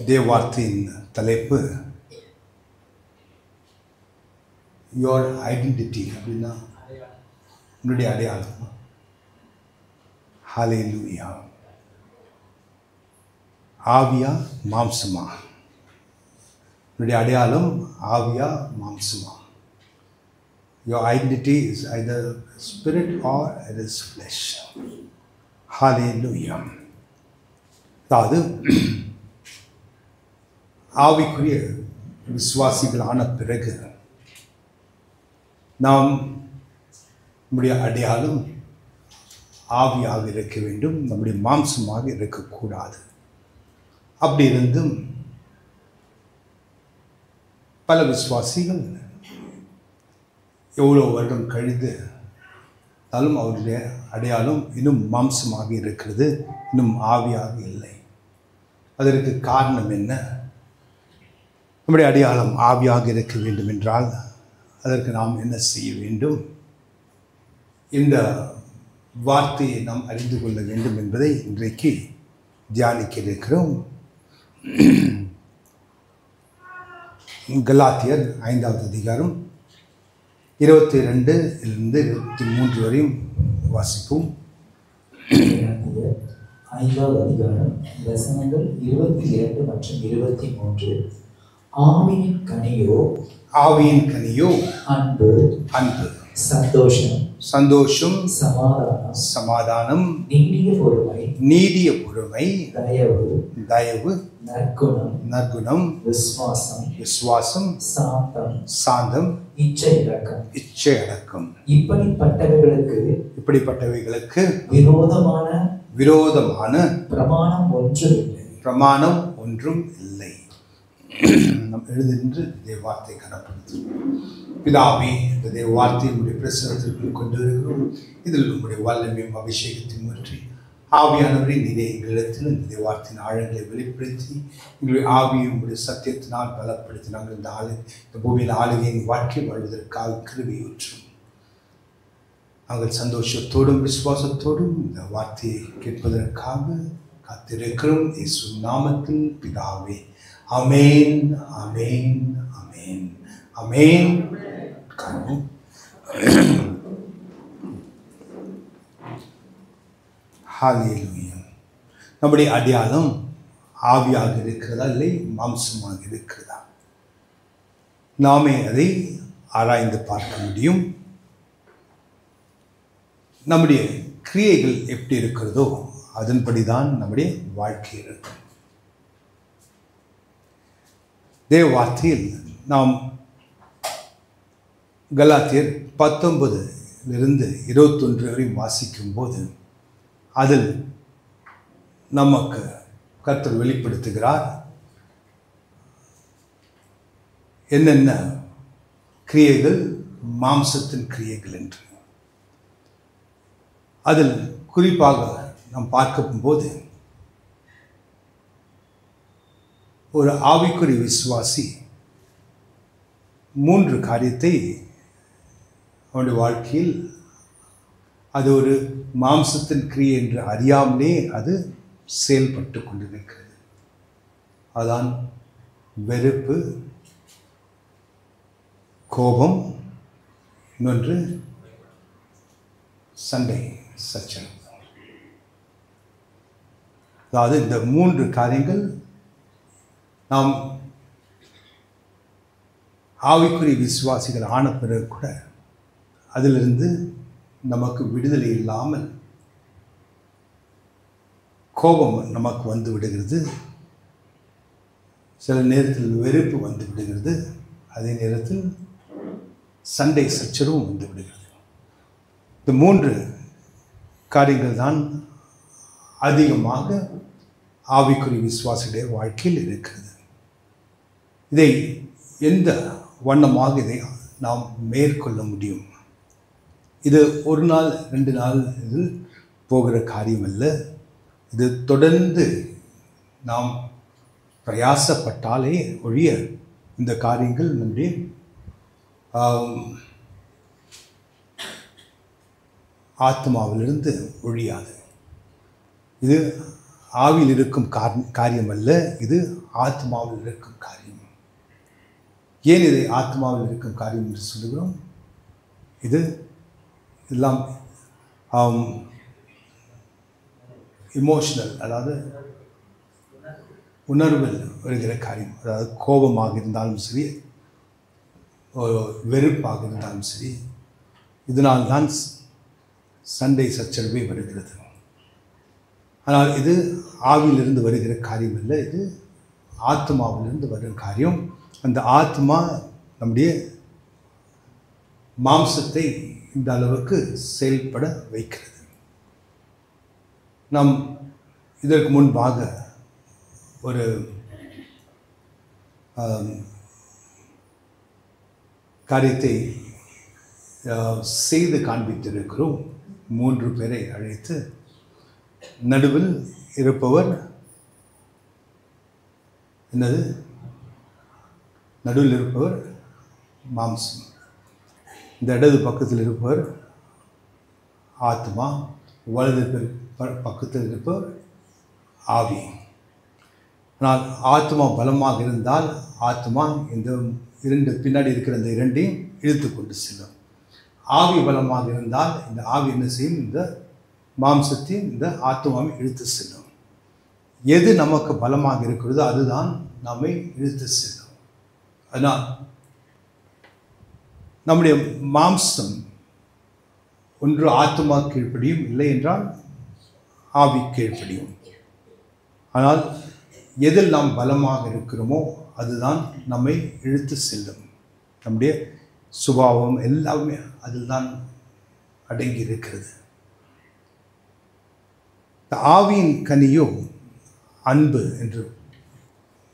தேவார்த்தின் தலைப்பு your identity அப்படின்னா உன்னுடைய அடையாளம். ஹல்லேலூயா. ஆவியா மாம்சமா? உன்னுடைய அடையாளம் ஆவியா மாம்சமா? Your identity is either spirit or it is flesh. Hallelujah. அதாவது ஆவிக்குரிய விசுவாசிகளான பிறகு நாம் நம்முடைய அடையாளம் ஆவியாக இருக்க வேண்டும், நம்முடைய மாம்சமாக இருக்கக்கூடாது. அப்படி இருந்தும் பல விசுவாசிகள் எவ்வளோ வருடம் கழிந்து அவருடைய அடையாளம் இன்னும் மாம்சமாக இருக்கிறது, இன்னும் ஆவியாக இல்லை. அதற்கு காரணம் என்ன? நம்முடைய அடையாளம் ஆவியாக இருக்க வேண்டும் என்றால் அதற்கு நாம் என்ன செய்ய வேண்டும்? இந்த வார்த்தையை நாம் அறிந்து கொள்ள வேண்டும் என்பதை இன்றைக்கு தியானிக்க இருக்கிறோம். கலாத்தியர் 5வது அதிகாரம் 22 23 வரையும் வாசிப்போம். 5வது அதிகாரம் வசனங்கள் 22 மற்றும் 23. ஆவியின் கனியோ அன்பு, சந்தோஷம், சமாதானம், நீடிய பொறுமை, தயவு, நற்குணம், விசுவாசம், சாந்தம், இச்சை அடக்கம். இப்படிப்பட்டவைகளுக்கு விரோதமான பிரமாணம் ஒன்றும் இல்லை. நம் எழுதின்று தேவார்த்தை கனப்படுத்தும். பிதாவே, இந்த தேவார்த்தை உடைய பிரசனத்திற்குள் கொண்டு வருகிறோம். இதில் உங்களுடைய வல்லமையும் அபிஷேகத்தையும் மாற்றி ஆவியானவரை நீரே எங்களிடத்தில் இந்த தேவார்த்தையின் ஆழங்களை வெளிப்படுத்தி எங்களுடைய ஆவியும் உடைய சத்தியத்தினால் பலப்படுத்தி நாங்கள் இந்த பூமியில் ஆளுகையின் வாழ்க்கை வாழ்வதற்காக கிருபையுற்றும். நாங்கள் சந்தோஷத்தோடும் விசுவாசத்தோடும் இந்த வார்த்தையை கேட்பதற்காக காத்திருக்கிறோம். இயேசு நாமத்தில் பிதாவே, ஆமென், ஆமென், ஆமென், ஆமென். ஹல்லேலூயா. நம்முடைய அடையாளம் ஆவியாக இருக்கிறதா, இல்லை மாம்சமாக இருக்கிறதா? நாமே அதை ஆராய்ந்து பார்க்க முடியும். நம்முடைய கிரியைகள் எப்படி இருக்கிறதோ அதன்படிதான் நம்முடைய வாழ்க்கை இருக்கும். தேவ வார்த்தையில் நாம் கலாத்தியர் 19-21 வரை வாசிக்கும் போது அதில் நமக்கு கர்த்தர் வெளிப்படுத்துகிறார் என்னென்ன கிரியைகள் மாம்சத்தின் கிரியைகள் என்று. அதில் குறிப்பாக நாம் பார்க்கும்போது ஒரு ஆவிக்குரிய விசுவாசி 3 காரியத்தை அவனுடைய வாழ்க்கையில் அது ஒரு மாம்சத்தின் கிரியை என்று அறியாமலே அது செயல்பட்டு கொண்டிருக்கிறது. அதான் வெறுப்பு, கோபம், இன்னொன்று சண்டை, சச்சரவு. அதாவது இந்த 3 காரியங்கள் நாம் ஆவிக்குரிய விசுவாசிகள் ஆன பிறகு கூட அதிலிருந்து நமக்கு விடுதலை இல்லாமல் கோபம் நமக்கு வந்து விடுகிறது, சில நேரத்தில் வெறுப்பு வந்து விடுகிறது, அதே நேரத்தில் சண்டை சச்சரவும் வந்து விடுகிறது. இந்த 3 காரியங்கள் தான் அதிகமாக ஆவிக்குரிய விசுவாசிகளுடைய வாழ்க்கையில் இருக்கிறது. இதை எந்த வண்ணமாக இதை நாம் மேற்கொள்ள முடியும்? இது ஒரு நாள் 2 நாள் இது போகிற காரியம் அல்ல. இது தொடர்ந்து நாம் பிரயாசப்பட்டாலே ஒழிய இந்த காரியங்கள் நம்முடைய ஆத்மாவிலிருந்து ஒழியாது. இது ஆவியில் இருக்கும் காரியம் அல்ல, இது ஆத்மாவில் இருக்கும் காரியம். ஏன் இதை ஆத்மாவில் இருக்கும் காரியம் என்று சொல்லுகிறோம்? இது எல்லாம் இமோஷனல், அதாவது உணர்வில் வருகிற காரியம். அதாவது கோபமாக இருந்தாலும் சரி, வெறுப்பாக இருந்தாலும் சரி, இதனால்தான் சண்டை சச்சரவே வருகிறது. ஆனால் இது ஆவியிலிருந்து வருகிற காரியம் இல்லை, இது ஆத்மாவிலிருந்து வருகிற காரியம். அந்த ஆத்மா நம்முடைய மாம்சத்தை இந்த அளவுக்கு செயல்பட வைக்கிறது. நாம் இதற்கு முன்பாக ஒரு காரியத்தை செய்து காண்பித்திருக்கிறோம். 3 பேரை அழைத்து, நடுவில் இருப்பவர் என்னது? நடுவில் இருப்பவர் மாம்சம், இந்த இடது பக்கத்தில் இருப்பவர் ஆத்மா, வலது பக்கத்தில் இருப்பவர் ஆவி. ஆனால் ஆத்மா பலமாக இருந்தால் ஆத்மா இந்த பின்னாடி இருக்கிற இந்த இரண்டையும் இழுத்து கொண்டு செல்லும். ஆவி பலமாக இருந்தால் இந்த ஆவி என்ன செய்யும்? இந்த மாம்சத்தையும் இந்த ஆத்மாவை இழுத்து செல்லும். எது நமக்கு பலமாக இருக்கிறதோ அதுதான் நம்மை இழுத்து செல்லும். அதனால் நம்முடைய மாம்சம் ஒன்று ஆத்மா கீழ்ப்படியும், இல்லை என்றால் ஆவி கீழ்ப்படியும். ஆனால் எதில் நாம் பலமாக இருக்கிறோமோ அதுதான் நம்மை இழுத்து செல்லும். நம்முடைய சுபாவம் எல்லாமே அதில் தான் அடங்கி இருக்கிறது. ஆவியின் கனியோ அன்பு என்று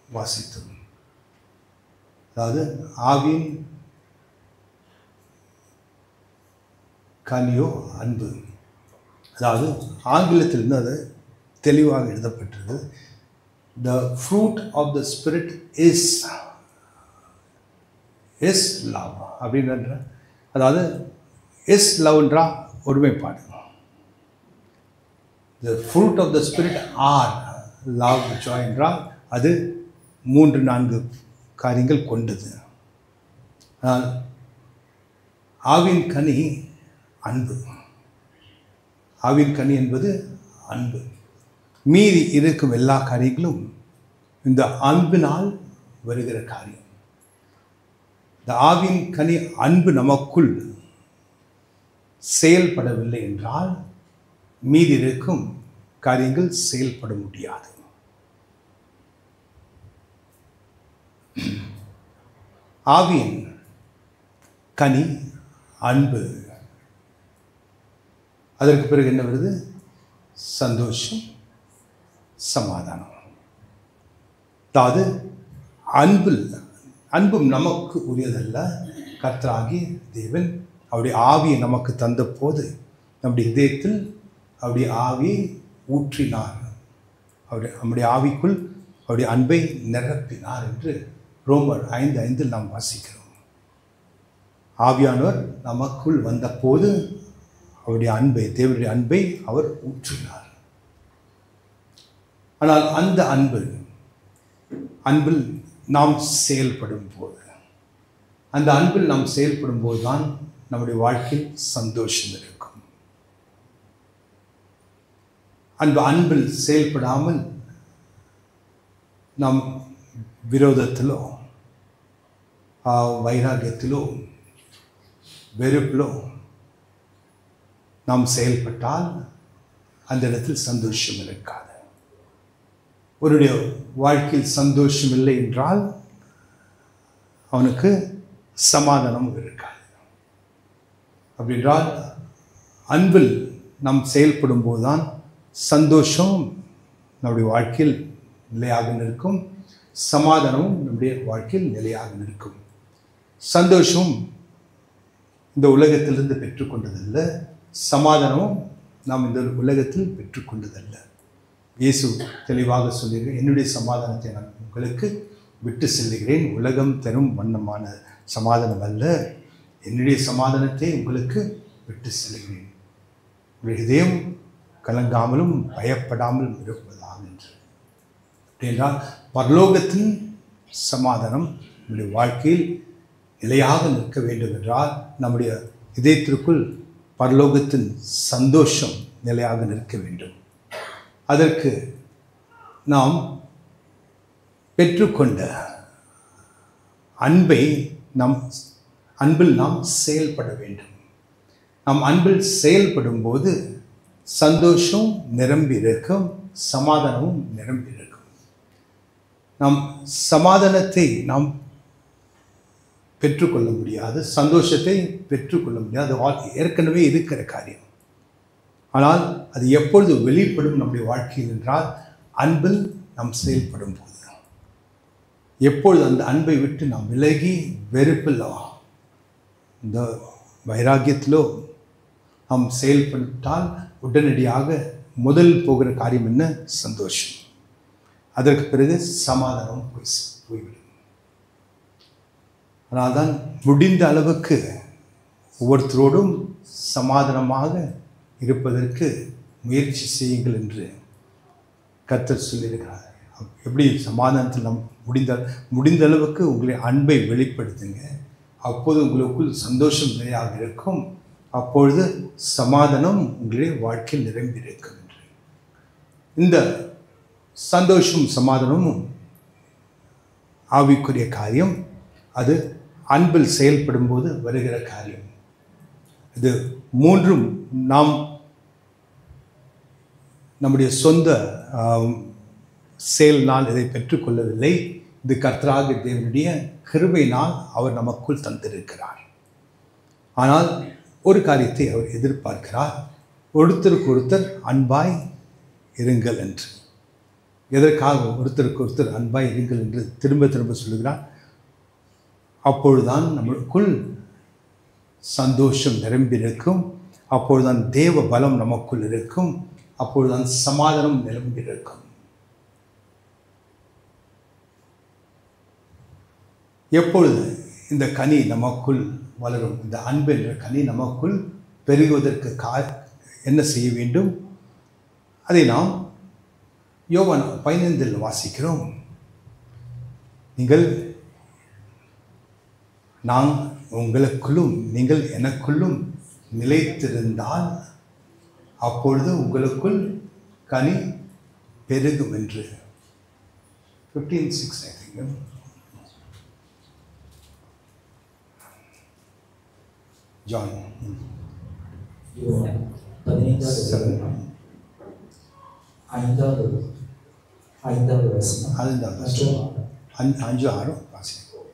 வாசித்தோம். அதாவது ஆவியின் கனியோ அன்பு. அதாவது ஆங்கிலத்திலிருந்து அது தெளிவாக எழுதப்பட்டது. The fruit of the Spirit is love அப்படின்ற, அதாவது இஸ் லவ்ன்றா ஒருமைப்பாடு. The fruit of the Spirit are love, joy என்றால் அது 3-4 காரியங்கள் கொண்டது. ஆனால் ஆவின் கனி அன்பு. ஆவின் கனி என்பது அன்பு. மீறி இருக்கும் எல்லா காரியங்களும் இந்த அன்பினால் வருகிற காரியம். இந்த ஆவின் கனி அன்பு நமக்குள் செயல்படவில்லை என்றால் மீதி இருக்கும் காரியங்கள் செயல்பட முடியாது. ஆவியின் கனி அன்பு. அதற்கு பிறகு என்ன வருது? சந்தோஷம், சமாதானம். அதாவது அன்பும் நமக்கு உரியதல்ல. கர்த்தராகிய தேவன் அவருடைய ஆவியை நமக்கு தந்த போது நம்முடைய இதயத்தில் அவருடைய ஆவியை ஊற்றினார். நம்முடைய ஆவிக்குள் அவருடைய அன்பை நிரப்பினார் என்று ரோமர் 5:5 நாம் வாசிக்கிறோம். ஆவியானவர் நமக்குள் வந்த போது அவருடைய அன்பை, தேவனுடைய அன்பை அவர் ஊற்றினார். ஆனால் அந்த அன்பில் நாம் செயல்படும் போது, அந்த அன்பில் நாம் செயல்படும் போது தான் நம்முடைய வாழ்க்கையில் சந்தோஷம் இருக்கும். அந்த அன்பில் செயல்படாமல் நாம் விரோதத்திலோ வைராகியத்திலோ வெறுப்பிலோ நாம் செயல்பட்டால் அந்த இடத்தில் சந்தோஷம் இருக்காது. அவருடைய வாழ்க்கையில் சந்தோஷம் இல்லை என்றால் அவனுக்கு சமாதானம் இருக்காது. அப்படின்றால் அன்பில் நாம் செயல்படும் போதுதான் சந்தோஷம் நம்முடைய வாழ்க்கையில் நிலையாக நிற்கும், சமாதானமும் நம்முடைய வாழ்க்கையில் நிலையாக நிற்கும். சந்தோஷம் இந்த உலகத்திலிருந்து பெற்றுக்கொண்டதல்ல, சமாதானமும் நாம் இந்த உலகத்தில் பெற்றுக்கொண்டதல்ல. இயேசு தெளிவாக சொல்லியிருக்க, என்னுடைய சமாதானத்தை நான் உங்களுக்கு விட்டு செல்லுகிறேன், உலகம் தரும் வண்ணமான சமாதானம் அல்ல, என்னுடைய சமாதானத்தை உங்களுக்கு விட்டு செல்லுகிறேன். உங்களுடைய இதயம் கலங்காமலும் பயப்படாமலும் இருப்பதாக என்று. என்றால் பரலோகத்தின் சமாதானம் நம்முடைய வாழ்க்கையில் நிலையாக நிற்க வேண்டும் என்றால் நம்முடைய இதயத்திற்குள் பரலோகத்தின் சந்தோஷம் நிலையாக நிற்க வேண்டும். அதற்கு நாம் பெற்றுக்கொண்ட அன்பில் நாம் செயல்பட வேண்டும். நாம் அன்பில் செயல்படும் போது சந்தோஷம் நிரம்பி இருக்கும், சமாதானமும் நிரம்பி இருக்கும். நாம் சமாதானத்தை நாம் பெற்றுக்கொள்ள முடியாது, சந்தோஷத்தை பெற்றுக்கொள்ள முடியாது, அது ஏற்கனவே இருக்கிற காரியம். ஆனால் அது எப்பொழுது வெளிப்படும் நம்முடைய வாழ்க்கையில் என்றால் அன்பில் நாம் செயல்படும் போது. எப்பொழுது அந்த அன்பை விட்டு நாம் விலகி வெறுப்பில்லோ இந்த வைராக்கியத்திலோ நாம் செயல்பட்டால் உடனடியாக முதல் போகிற காரியம் என்ன? சந்தோஷம். அதற்கு பிறகு சமாதானம் போய்விடும். ஆனால் தான் முடிந்த அளவுக்கு ஒவ்வொருத்தரோடும் சமாதானமாக இருப்பதற்கு முயற்சி செய்யுங்கள் என்று கர்த்தர் சொல்லியிருக்கிறார். எப்படி சமாதானத்தில் நம் முடிந்த அளவுக்கு உங்களுடைய அன்பை வெளிப்படுத்துங்க. அப்போது உங்களுக்குள் சந்தோஷம் நிலையாக இருக்கும். அப்பொழுது சமாதானம் உங்களுடைய வாழ்க்கையில் நிரம்பி இருக்கும் என்று. இந்த சந்தோஷம் சமாதானமும் ஆவிக்குரிய காரியம். அது அன்பில் செயல்படும் போது வருகிற காரியம். இது மூன்றும் நாம் நம்முடைய சொந்த செயலினால் இதை பெற்றுக்கொள்ளவில்லை. இது கர்த்தராகிய தேவனுடைய கிருபையினால் அவர் நமக்குள் தந்திருக்கிறார். ஆனால் ஒரு காரியத்தை அவர் எதிர்பார்க்கிறார், ஒருத்தருக்கு ஒருத்தர் அன்பாய் இருங்கள் என்று. எதற்காக ஒருத்தருக்கு ஒருத்தர் அன்பாய் இருங்கள் என்று திரும்ப திரும்ப சொல்லுகிறார்? அப்பொழுதுதான் நம்மளுக்குள் சந்தோஷம் நிரம்பியிருக்கும், அப்பொழுதுதான் தேவ பலம் நமக்குள் இருக்கும், அப்பொழுதுதான் சமாதானம் நிரம்பியிருக்கும். எப்பொழுது இந்த கனி நமக்குள் வளரும், இந்த அன்பு என்ற கனி நமக்குள் பெருகுவதற்கு என்ன செய்ய வேண்டும்? அதை நாம் யோவான் 15 வாசிக்கிறோம். நான் உங்களுக்குள்ளும் நீங்கள் எனக்குள்ளும் நிலைத்திருந்தால் அப்பொழுது உங்களுக்குள் கனி பெருகும் என்று. 15:6 I think. John 5வது வசனம். 5-6 வாசிக்கிறோம்.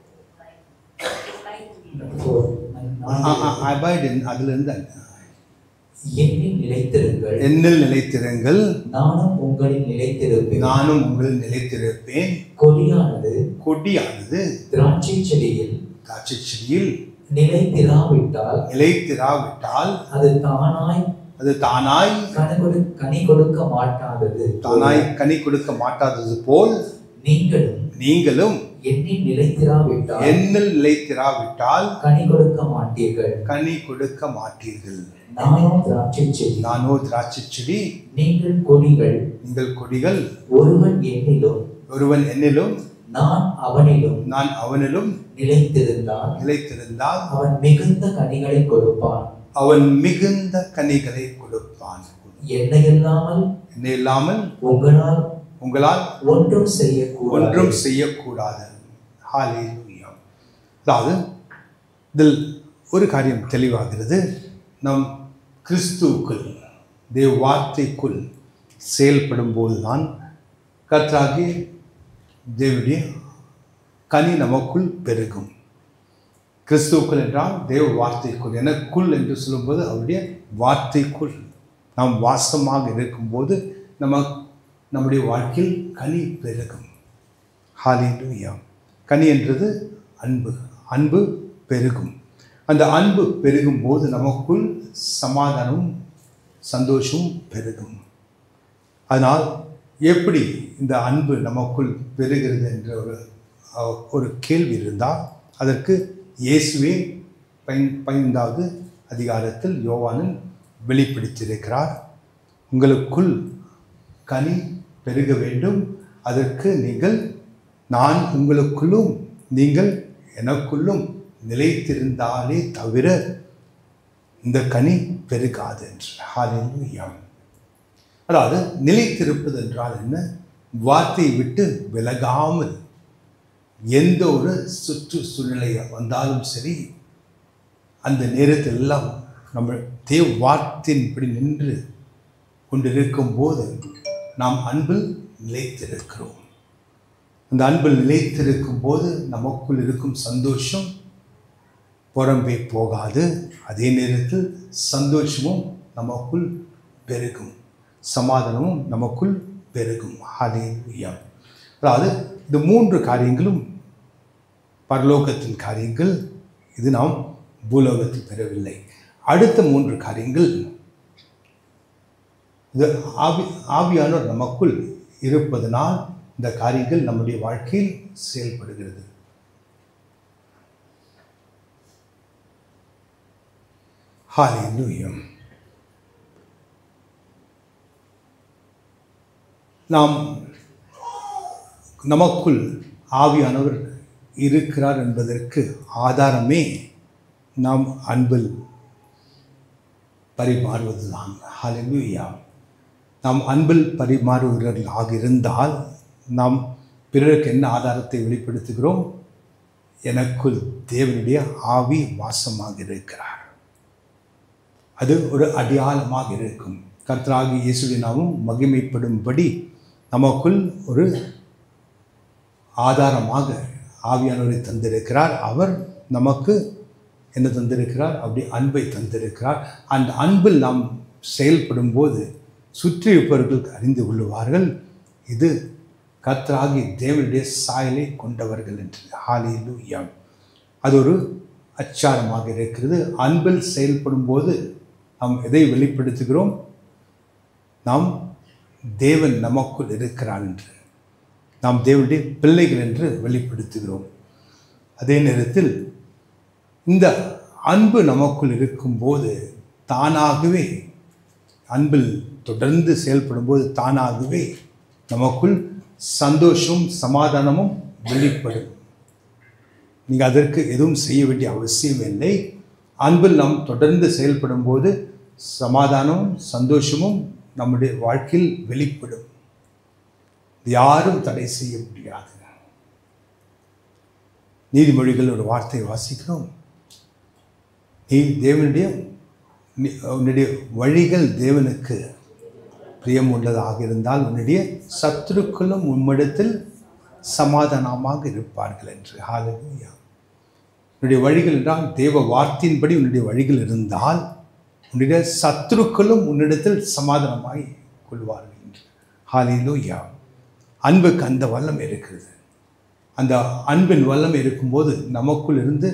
அதிலிருந்து என்னில் நிலைத்திருங்கள், நானும் உங்களில் நிலைத்திருப்பேன். கொடியானது திராட்சை செடியில் நிலைத்திராவிட்டால் அது தானாய் கனி கொடுக்க மாட்டாதது போல் நீங்களும் என்னில் நிலைத்திராவிட்டால் கனி கொடுக்க மாட்டீர்கள். நானோ திராட்சை செடி, நீங்கள் கொடிகள். ஒருவன் என்னிலும் நான் அவனிலும் நிலைத்திருந்தால் அவன் மிகுந்த கனிகளை கொடுப்பான். என்னை இல்லாமல் உங்களால் ஒன்றும் செய்யக்கூடாது. ஹல்லேலூயா. அதாவது இதில் ஒரு காரியம் தெளிவாகிறது. நம் கிறிஸ்துவுக்குள் தேவ வார்த்தைக்குள் செயல்படும் போதுதான் கர்த்தராகிய தேவனுடைய கனி நமக்குள் பெருகும். கிறிஸ்துவுக்குள் என்றால் தேவ வார்த்தைக்குள், எனக்குள் என்று சொல்லும்போது அவருடைய வார்த்தைக்குள் நாம் வாசமாக இருக்கும்போது நம்முடைய வாழ்க்கையில் கனி பெருகும். ஹல்லேலூயா. கனி என்றது அன்பு பெருகும். அந்த அன்பு பெருகும் போது நமக்குள் சமாதானமும் சந்தோஷமும் பெருகும். அதனால் எப்படி இந்த அன்பு நமக்குள் பெருகிறது என்ற ஒரு கேள்வி இருந்தால் அதற்கு இயேசுவே 15வது அதிகாரத்தில் யோவானில் வெளிப்படுத்தியிருக்கிறார். உங்களுக்குள் கனி பெருக வேண்டும். அதற்கு நீங்கள் நான் உங்களுக்குள்ளும் நீங்கள் எனக்குள்ளும் நிலைத்திருந்தாலே தவிர இந்த கனி பெருகாது என்று. ஹல்லேலூயா. அதாவது நிலைத்திருப்பது என்றால் என்ன? வார்த்தையை விட்டு விலகாமல் எந்த ஒரு சுற்றுச்சூழ்நிலை வந்தாலும் சரி, அந்த நேரத்தில் எல்லாம் நம்ம தேவ வார்த்தையின்படி நின்று கொண்டிருக்கும் போது நாம் அன்பில் நிலைத்திருக்கிறோம். அந்த அன்பில் நிலைத்திருக்கும் போது நமக்குள் இருக்கும் சந்தோஷம் புறம்பே போகாது. அதே நேரத்தில் சந்தோஷமும் நமக்குள் பெருகும், சமாதானமும் நமக்குள் பெருகும். ஹல்லேலூயா. அதாவது இந்த 3 காரியங்களும் பரலோகத்தின் காரியங்கள். இது நாம் பூலோகத்தில் பெறவில்லை. அடுத்த 3 காரியங்கள் இது ஆவியானவர் நமக்குள் இருப்பதனால் இந்த காரியங்கள் நம்முடைய வாழ்க்கையில் செயல்படுகிறது. ஹல்லேலூயா. நாம் நமக்குள் ஆவியானவர் இருக்கிறார் என்பதற்கு ஆதாரமே நாம் அன்பில் பரிமாறுவதுதான். ஹல்லேலூயா. நாம் அன்பில் பரிமாறுகிறவர்களாக இருந்தால் நாம் பிறருக்கு என்ன ஆதாரத்தை வெளிப்படுத்துகிறோம்? எனக்குள் தேவனுடைய ஆவி வாசமாக இருக்கிறார். அது ஒரு அடையாளமாக இருக்கும். கர்த்தராகிய இயேசுவின் நாமம் மகிமைப்படும்படி நமக்குள் ஒரு ஆதாரமாக ஆவியானவரை தந்திருக்கிறார். அவர் நமக்கு என்ன தந்திருக்கிறார்? அப்படி அன்பை தந்திருக்கிறார். அந்த அன்பில் நாம் செயல்படும் போது சுற்றி இருப்பவர்கள் அறிந்து கொள்ளுவார்கள், இது கர்த்தராகிய தேவனுடைய சாயலை கொண்டவர்கள் என்று. ஹல்லேலூயா. அது ஒரு அச்சாரமாக இருக்கிறது. அன்பில் செயல்படும் போது நாம் எதை வெளிப்படுத்துகிறோம்? நாம் தேவன் நமக்குள் இருக்கிறார் என்று, நாம் தேவனுடைய பிள்ளைகள் என்று வெளிப்படுத்துகிறோம். அதே நேரத்தில் இந்த அன்பு நமக்குள் இருக்கும்போது தானாகவே, அன்பில் தொடர்ந்து செயல்படும் போது தானாகவே நமக்குள் சந்தோஷமும் சமாதானமும் வெளிப்படும். நீங்கள் அதற்கு எதுவும் செய்ய வேண்டிய அவசியம் இல்லை. அன்பில் நாம் தொடர்ந்து செயல்படும் போது சமாதானமும் சந்தோஷமும் நம்முடைய வாழ்க்கையில் வெளிப்படும். யாரும் தடை செய்ய முடியாது. நீதிமொழிகள் ஒரு வார்த்தையை வாசிக்கிறோம். நீ தேவனுடைய உன்னுடைய வழிகள் தேவனுக்கு பிரியம் உள்ளதாக இருந்தால் உன்னுடைய சத்துருக்களும் உம்மிடத்தில் சமாதானமாக இருப்பார்கள் என்று. ஹல்லேலூயா. உன்னுடைய வழிகள் என்றால் தேவ வார்த்தையின்படி உன்னுடைய வழிகள் இருந்தால் உன்னுடைய சத்துருக்களும் உன்னிடத்தில் சமாதானமாய் கொள்வார்கள் என்று. ஹல்லேலூயா. அன்புக்கு அந்த வல்லம் இருக்கிறது. அந்த அன்பின் வல்லம் இருக்கும்போது நமக்குள் இருந்து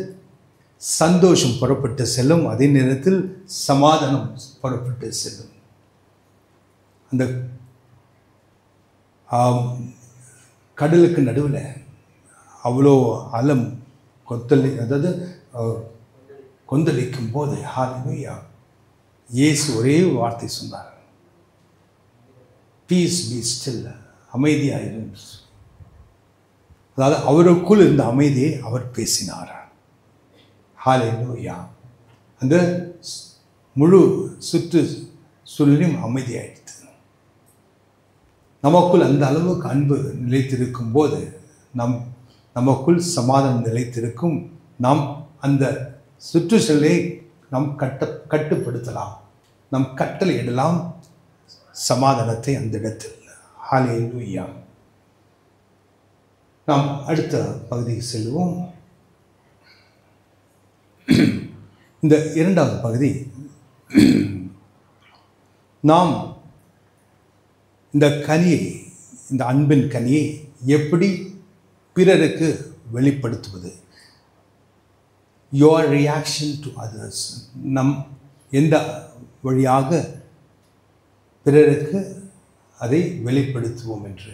சந்தோஷம் புறப்பட்டு செல்லும். அதே நேரத்தில் சமாதானம் புறப்பட்டு செல்லும். அந்த கடலுக்கு நடுவில் அவ்வளோ அலம் கொந்தளிக்கும் போது ஹல்லேலூயா, இயேசு ஒரே வார்த்தை சொன்னார், பீஸ் பி ஸ்டில், அமைதியாயிரும். அதாவது அவருக்குள் இருந்த அமைதியை அவர் பேசினார். ஹல்லேலூயா. அந்த முழு சுற்று சூழலும் அமைதியாயிடுது. நமக்குள் அந்த அளவுக்கு அன்பு நிலைத்திருக்கும் போது நமக்குள் சமாதானம் நிலைத்திருக்கும். நாம் அந்த சுற்றுச்சூழலை நாம் கட்டுப்படுத்தலாம், நாம் கட்டளையிடலாம் சமாதானத்தை அந்த இடத்தில். ஹல்லேலூயா. நாம் அடுத்த பகுதிக்கு செல்வோம். இந்த 2வது பகுதி, நாம் இந்த கனியை, இந்த அன்பின் கனியை எப்படி பிறருக்கு வெளிப்படுத்துவது? your reaction to others. நம் எந்த வழியாக பிறருக்கு அதை வெளிப்படுத்துவோம் என்று.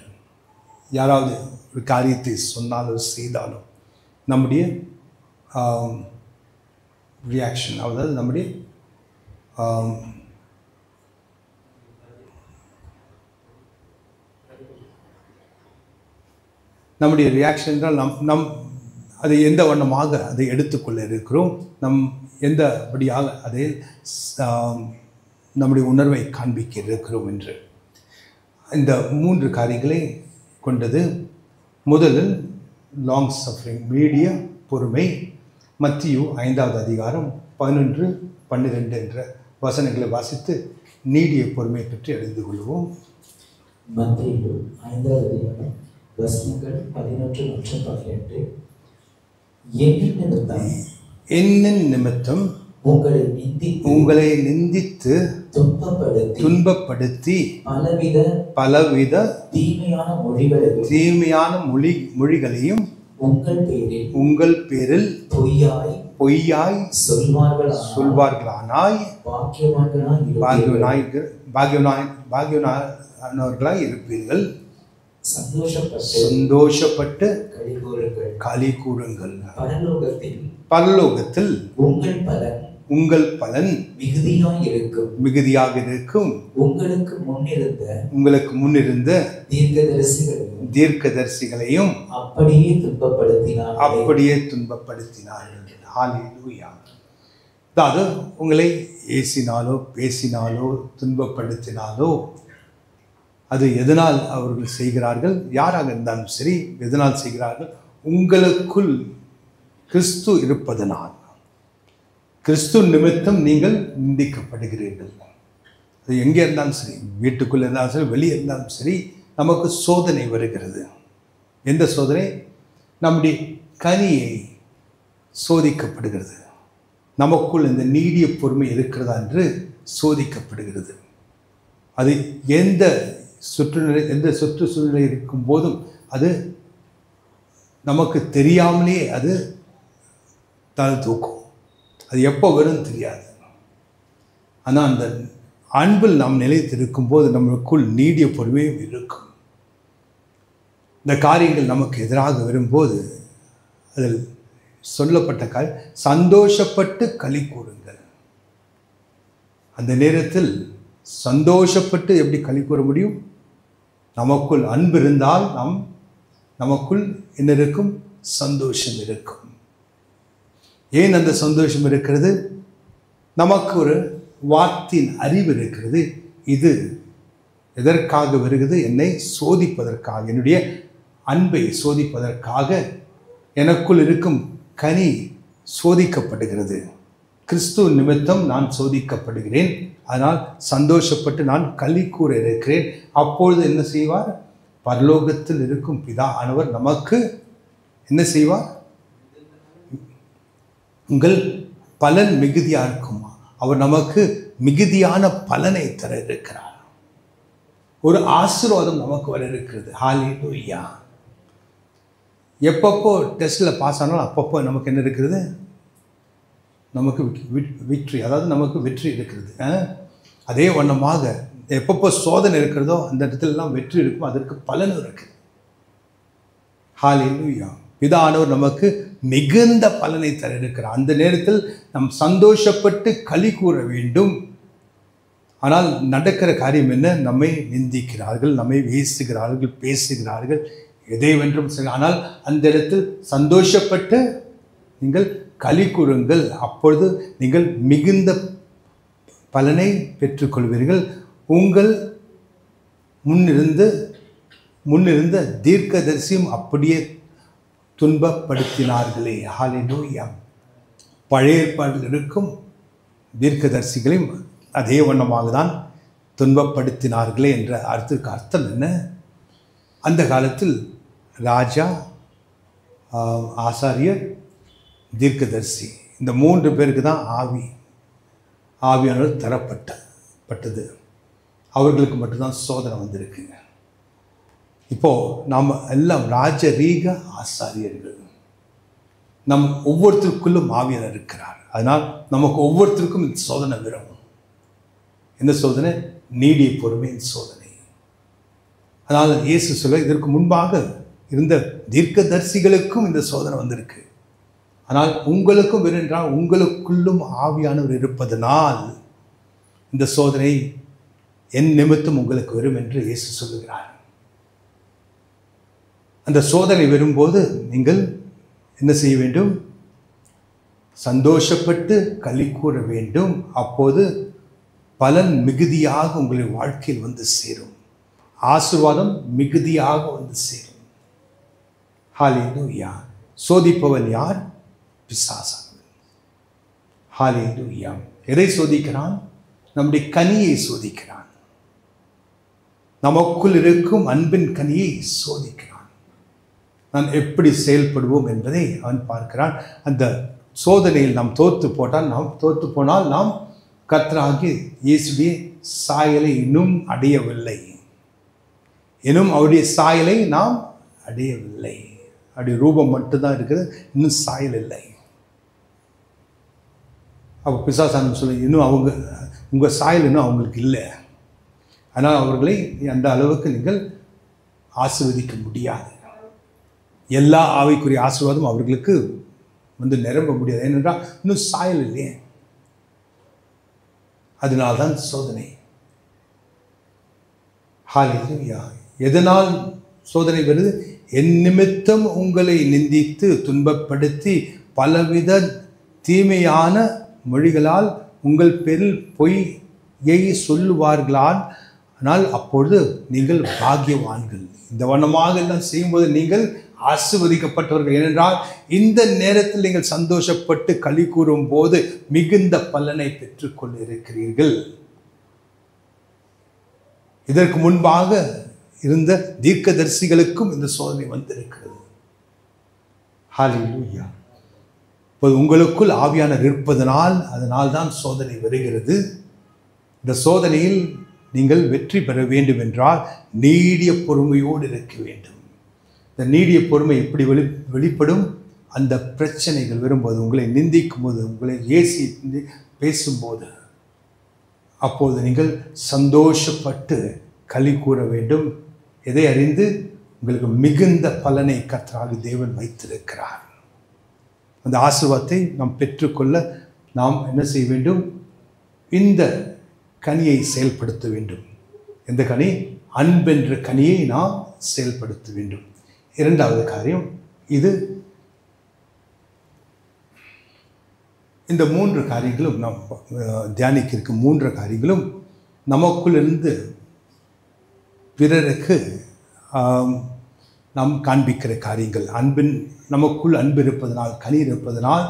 யாராவது ஒரு காரியத்தை சொன்னாலோ செய்தாலோ நம்முடைய ரியாக்ஷன், அதாவது நம்முடைய நம்முடைய ரியாக்ஷன் என்றால் நம் அதை எந்த வண்ணமாக அதை எடுத்துக்கொள்ள இருக்கிறோம், நம் எந்தபடியாக அதை நம்முடைய உணர்வை காண்பிக்க இருக்கிறோம் என்று இந்த 3 காரியங்களை கொண்டது. முதலில் லாங் சஃபரிங், நீடிய பொறுமை. மத்தியு 5வது அதிகாரம் 11, 12 என்ற வசனங்களை வாசித்து நீடிய பொறுமை பற்றி அறிந்து கொள்வோம். மத்தியு 5வது அதிகாரம் வசனங்கள் 11 மற்றும் 18. என்ன நிமித்தம் உங்களை நிந்தித்து துன்பப்படுத்தி பலவித தீமையான மொழிகளையும் உங்கள் பேரில் பொய்யாய் சொல்வார்களானாய் பாக்கியவான்களாய் இருப்பீர்கள். சந்தோஷப்பட்டு களி கூறுங்கள். பரலோகத்தில் உங்கள் பலன் மிகுதியாக இருக்கும். உங்களுக்கு முன்னிருந்த தீர்க்கதரிசிகளையும் அப்படியே துன்பப்படுத்தினார்கள். ஹல்லேலூயா. அதாவது உங்களை ஏசினாலோ பேசினாலோ துன்பப்படுத்தினாலோ அது எதனால் அவர்கள் செய்கிறார்கள், யாராக இருந்தாலும் சரி, எதனால் செய்கிறார்கள்? உங்களுக்குள் கிறிஸ்து இருப்பதனால், கிறிஸ்து நிமித்தம் நீங்கள் நிந்திக்கப்படுகிறீர்கள். அது எங்கே இருந்தாலும் சரி, வீட்டுக்குள்ளே இருந்தாலும் சரி, வெளியே இருந்தாலும் சரி, நமக்கு சோதனை வருகிறது. எந்த சோதனை? நம்முடைய கனியை சோதிக்கப்படுகிறது. நமக்குள் இந்த நீடிய பொறுமை இருக்கிறதா என்று சோதிக்கப்படுகிறது. அது எந்த சுற்றுச்சூழலை இருக்கும் போதும் அது நமக்கு தெரியாமலே அது தலை தூக்கும். அது எப்போ வரும் தெரியாது. ஆனால் அந்த அன்பில் நாம் நிலைத்திருக்கும் போது நம்மளுக்குள் நீடிய பொறுமையும் இருக்கும். இந்த காரியங்கள் நமக்கு எதிராக வரும்போது அதில் சொல்லப்பட்ட சந்தோஷப்பட்டு களி கூறுங்கள். அந்த நேரத்தில் சந்தோஷப்பட்டு எப்படி களி கூற முடியும்? நமக்குள் அன்பு இருந்தால் நமக்குள் என்ன இருக்கும்? சந்தோஷம் இருக்கும். ஏன் அந்த சந்தோஷம் இருக்கிறது? நமக்கு ஒரு வார்த்தையின் அறிவு இருக்கிறது. இது எதற்காக வருகிறது? என்னை சோதிப்பதற்காக, என்னுடைய அன்பை சோதிப்பதற்காக எனக்குள் இருக்கும் கனி சோதிக்கப்படுகிறது. கிறிஸ்து நிமித்தம் நான் சோதிக்கப்படுகிறேன். அதனால் சந்தோஷப்பட்டு நான் களி கூற இருக்கிறேன். அப்பொழுது என்ன செய்வார்? பரலோகத்தில் இருக்கும் பிதா ஆனவர் நமக்கு என்ன செய்வார்? உங்கள் பலன் மிகுதியாக இருக்குமா? அவர் நமக்கு மிகுதியான பலனை தர இருக்கிறார். ஒரு ஆசீர்வாதம் நமக்கு வர இருக்கிறது. ஹல்லேலூயா. எப்பப்போ டெஸ்ட்டில் பாஸ் ஆனாலும் அப்பப்போ நமக்கு என்ன இருக்கிறது? நமக்கு விக்ட்ரி, அதாவது நமக்கு வெற்றி இருக்கிறது. அதே வண்ணமாக எப்பப்போ சோதனை இருக்கிறதோ அந்த இடத்துலலாம் வெற்றி இருக்கும், அதற்கு பலனும் இருக்குது. ஹல்லேலூயா. பிதானவர் நமக்கு மிகுந்த பலனை தர இருக்கிறார். அந்த நேரத்தில் நாம் சந்தோஷப்பட்டு களி கூற வேண்டும். ஆனால் நடக்கிற காரியம் என்ன? நம்மை நிந்திக்கிறார்கள், நம்மை வீசுகிறார்கள், பேசுகிறார்கள், எதை வென்றும். ஆனால் அந்த இடத்தில் சந்தோஷப்பட்டு நீங்கள் களி கூறுங்கள். அப்பொழுது நீங்கள் மிகுந்த பலனை பெற்றுக்கொள்வீர்கள். உங்கள் முன்னிருந்த தீர்க்கதரிசியும் அப்படியே துன்பப்படுத்தினார்களே. ஹல்லேலூயா. பழைய ஏற்பாட்டில் இருக்கும் தீர்க்கதரிசிகளையும் அதே வண்ணமாக தான் துன்பப்படுத்தினார்களே என்ற அர்த்தம் என்ன? அந்த காலத்தில் ராஜா, ஆசாரியர், தீர்க்கதரிசி, இந்த 3 பேருக்கு தான் ஆவியானவர் தரப்பட்டது. அவர்களுக்கு மட்டும்தான் சோதனை வந்திருக்குங்க. இப்போது நாம் எல்லாம் ராஜரீக ஆசாரியர்கள். நம் ஒவ்வொருத்தருக்குள்ளும் ஆவியானவர் இருக்கிறார். அதனால் நமக்கு ஒவ்வொருத்தருக்கும் இந்த சோதனை வரும். இந்த சோதனை நீடிய பொறுமையின் சோதனை. அதனால் இயேசு சொல்ல, இதற்கு முன்பாக இருந்த தீர்க்கதரிசிகளுக்கும் இந்த சோதனை வந்திருக்கு. ஆனால் உங்களுக்கும் வேறென்றால் உங்களுக்குள்ளும் ஆவியானவர் இருப்பதனால் இந்த சோதனை என் நிமித்தம் உங்களுக்கு வரும் என்று இயேசு சொல்லுகிறார். அந்த சோதனை வரும்போது நீங்கள் என்ன செய்ய வேண்டும்? சந்தோஷப்பட்டு களி கூற வேண்டும். அப்போது பலன் மிகுதியாக உங்களுடைய வாழ்க்கையில் வந்து சேரும். ஆசீர்வாதம் மிகுதியாக வந்து சேரும். ஹல்லேலூயா. சோதிப்பவன் யார்? பிசாசானவன். ஹல்லேலூயா. எதை சோதிக்கிறான்? நம்முடைய கனியை சோதிக்கிறான். நமக்குள் இருக்கும் அன்பின் கனியை சோதிக்கிறான். நாம் எப்படி செயல்படுவோம் என்பதை அவன் பார்க்கிறான். அந்த சோதனையில் நாம் தோற்று போனால் நாம் கர்த்தராகிய இயேசுவின் சாயலை இன்னும் அடையவில்லை. இன்னும் அவருடைய சாயலை நாம் அடையவில்லை. அவருடைய ரூபம் மட்டும்தான் இருக்குது, இன்னும் சாயல் இல்லை. அப்போ பிசாசானவன் சொல்லி, இன்னும் உங்கள் சாயல் இன்னும் அவங்களுக்கு இல்லை. ஆனால் அவர்களை அந்த அளவுக்கு நீங்கள் ஆசீர்வதிக்க முடியாது. எல்லா ஆவிக்குரிய ஆசீர்வாதம் அவர்களுக்கு வந்து நிரம்ப முடியாது. ஏனென்றால் இன்னும் சாயல் இல்லையே. அதனால்தான் சோதனை. ஹல்லேலூயா. எதனால் சோதனை வருது? என் நிமித்தம் உங்களை நிந்தித்து துன்பப்படுத்தி பலவித தீமையான மொழிகளால் உங்கள் பேரில் பொய்யை சொல்லுவார்களால், ஆனால் அப்பொழுது நீங்கள் பாக்கியவான்கள். இந்த வண்ணமாக எல்லாம் செய்யும்போது நீங்கள் ஆசீர்வதிக்கப்பட்டவர்கள். ஏனென்றால் இந்த நேரத்தில் நீங்கள் சந்தோஷப்பட்டு களி கூறும் போது மிகுந்த பலனை பெற்றுக்கொண்டு இருக்கிறீர்கள். இதற்கு முன்பாக இருந்த தீர்க்கதரிசிகளுக்கும் இந்த சோதனை வந்திருக்கிறது. ஹல்லேலூயா. இப்போது உங்களுக்குள் ஆவியானவர் இருப்பதனால் அதனால்தான் சோதனை வருகிறது. இந்த சோதனையில் நீங்கள் வெற்றி பெற வேண்டும் என்றால் நீடிய பொறுமையோடு இருக்க வேண்டும். இந்த நீடிய பொறுமை எப்படி வெளிப்படும்? அந்த பிரச்சனைகள் வரும்போது, உங்களை நிந்திக்கும் போது, உங்களை ஏசி பேசும்போது, அப்போது நீங்கள் சந்தோஷப்பட்டு களி கூற வேண்டும். எதை அறிந்து? உங்களுக்கு மிகுந்த பலனை கர்த்தராகிய தேவன் வைத்திருக்கிறார். அந்த ஆசீர்வாதத்தை நாம் பெற்றுக்கொள்ள நாம் என்ன செய்ய வேண்டும்? இந்த கனியை செயல்படுத்த வேண்டும். எந்த கனி? அன்பென்ற கனியை நாம் செயல்படுத்த வேண்டும். இரண்டாவது காரியம் இது. இந்த மூன்று காரியங்களும் நாம் தியானிக்க இருக்கும் மூன்று காரியங்களும் நமக்குள்ளிருந்து பிறருக்கு நாம் காண்பிக்கிற காரியங்கள். நமக்குள் அன்பு இருப்பதனால், கனி இருப்பதனால்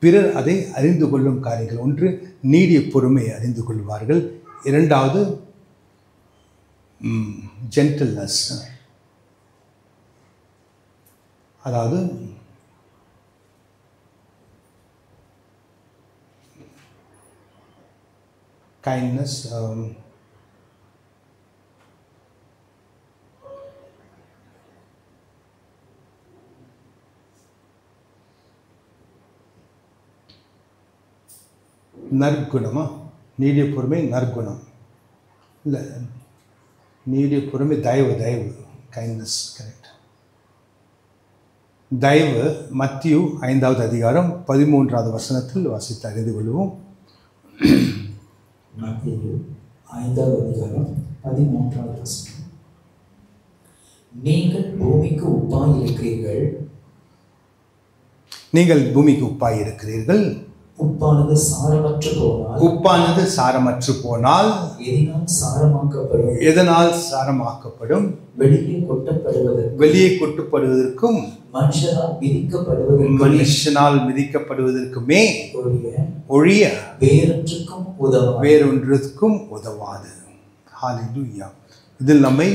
பிறர் அதை அறிந்து கொள்ளும் காரியங்கள். ஒன்று, நீடிய பொறுமையை அறிந்து கொள்வார்கள். இரண்டாவது, ஜென்டில்னஸ், அதாவது கைண்ட்னஸ், நற்குணமா? நீடிய பொறுமை நற்குணம் இல்லை, நீடிய பொறுமை தயவு. Kindness, correct. தயவு மத்தியு 5வது அதிகாரம் 13வது வசனத்தில் வாசித்து அறிந்து கொள்வோம். மத்தியு 5வது அதிகாரம் 13வது வசனம். நீங்கள் பூமிக்கு உப்பாய் இருக்கிறீர்கள். நீங்கள் பூமிக்கு உப்பாய் இருக்கிறீர்கள். உப்பானது சாரமற்று போனால் எதனால் சாரமாக்கப்படும்? வெளியே கொட்டப்படுவதற்கும் மனுஷனால் மிதிக்கப்படுவதற்குமே ஒழிய வேறொன்றுக்கும் உதவாது. ஹல்லேலூயா. இதில் நம்மை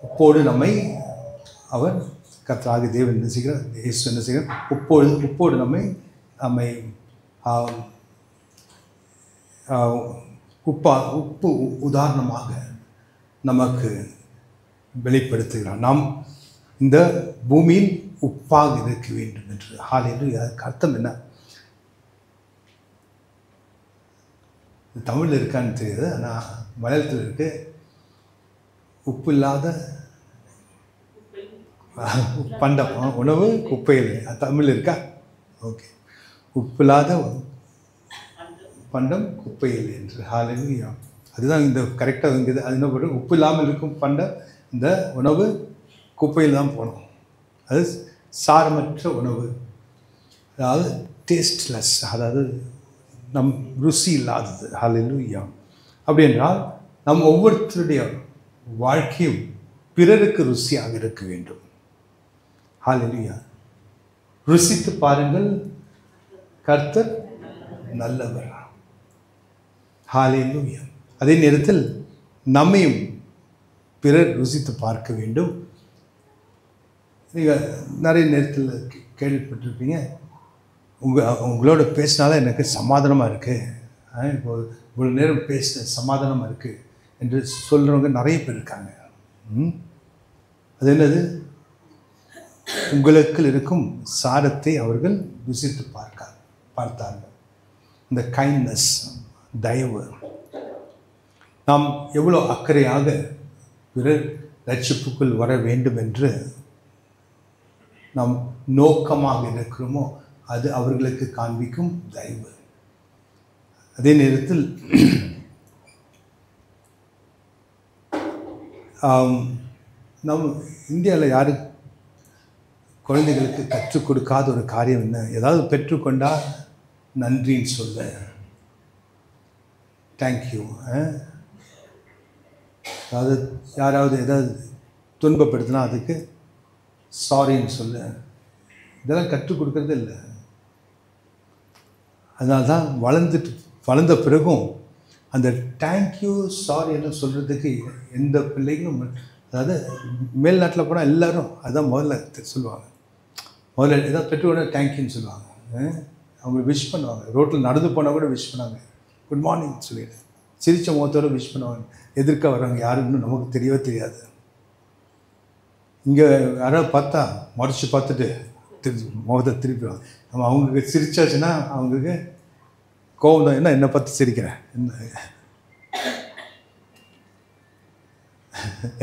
உப்போடு நம்மை அவர் கர்த்தராகிய தேவன் என்ன செய்கிறார்? இயேசு என்ன செய்கிறார்? உப்போடு நம்மை உப்பு உதாரணமாக நமக்கு வெளிப்படுத்துகிறார். நாம் இந்த பூமியில் உப்பாக இருக்க வேண்டும் என்று. ஹல்லேலூயா. அதுக்கு அர்த்தம் என்ன? தமிழில் இருக்கான்னு தெரியாது, ஆனால் மலையாளத்தில் இருக்கு. உப்பு இல்லாத பண்டம், உணவு குப்பையில். தமிழ் இருக்கா? ஓகே. உப்பில்லாத பண்டம் குப்பையில் என்று. ஹல்லேலூயா. அதுதான் இந்த கரெக்டாக இருக்குது. அது என்ன பண்ணுறது? உப்பு இல்லாமல் இருக்கும் பண்டம் இந்த உணவு குப்பையில் தான் போகணும். அது சாரமற்ற உணவு, அதாவது டேஸ்ட்லெஸ், அதாவது நம் ருசி இல்லாதது. ஹல்லேலூயா. அப்படி என்றால் நம் ஒவ்வொருத்தருடைய வாழ்க்கையும் பிறருக்கு ருசியாக இருக்க வேண்டும். ஹல்லேலூயா. ருசித்து பாருங்கள், கர்த்தர் நல்லவர். ஹல்லேலூயா. அதே நேரத்தில் நம்மையும் பிறர் ருசித்து பார்க்க வேண்டும். நீங்கள் நிறைய நேரத்தில் கேள்விப்பட்டிருப்பீங்க, உங்களோட பேசினாலும் எனக்கு சமாதானமாக இருக்குது, இப்போ இவ்வளோ நேரம் பேச சமாதானமாக இருக்குது என்று சொல்கிறவங்க நிறைய பேர் இருக்காங்க. அது என்னது? உங்களுக்கு இருக்கும் சாரத்தை அவர்கள் ருசித்து பார்த்தார்கள். இந்த கைண்ட்னஸ், தயவு. நாம் எவ்வளோ அக்கறையாக பிறர் ரட்சிப்புக்குள் வர வேண்டும் என்று நாம் நோக்கமாக இருக்கிறோமோ அது அவர்களுக்கு காண்பிக்கும் தயவு. அதே நேரத்தில் நம் இந்தியாவில் யாரு குழந்தைகளுக்கு கற்றுக் கொடுக்காத ஒரு காரியம் என்ன? ஏதாவது பெற்றுக்கொண்டால் நன்றின்னு சொல்ல, தேங்க்யூ. அதாவது யாராவது ஏதாவது துன்பப்படுத்தினா அதுக்கு சாரின்னு சொல்ல, இதெல்லாம் கற்றுக் கொடுக்கறது இல்லை. அதனால தான் வளர்ந்த பிறகும் அந்த தேங்க்யூ சாரி என்ன சொல்கிறதுக்கு எந்த பிள்ளைங்களும், அதாவது மேல்நாட்டில் போனால் எல்லோரும் அதுதான் முதல்ல சொல்லுவாங்க. முதல்ல ஏதாவது பெற்றுக்கொண்டா தேங்க்யூன்னு சொல்லுவாங்க. அவங்க விஷ் பண்ணுவாங்க. ரோட்டில் நடந்து போனால் கூட விஷ் பண்ணாங்க, குட் மார்னிங் சொல்லிடு, சிரித்த முகத்தோடு விஷ் பண்ணுவாங்க. எதிர்க்க வர்றவங்க யாருன்னு நமக்கு தெரியவே தெரியாது. இங்கே யாராவது பார்த்தா மறைச்சி பார்த்துட்டு முகத்தை திருப்பிடுவாங்க. நம்ம அவங்களுக்கு சிரிச்சாச்சுன்னா அவங்களுக்கு கோபம் தான். என்ன பார்த்து சிரிக்கிறேன்,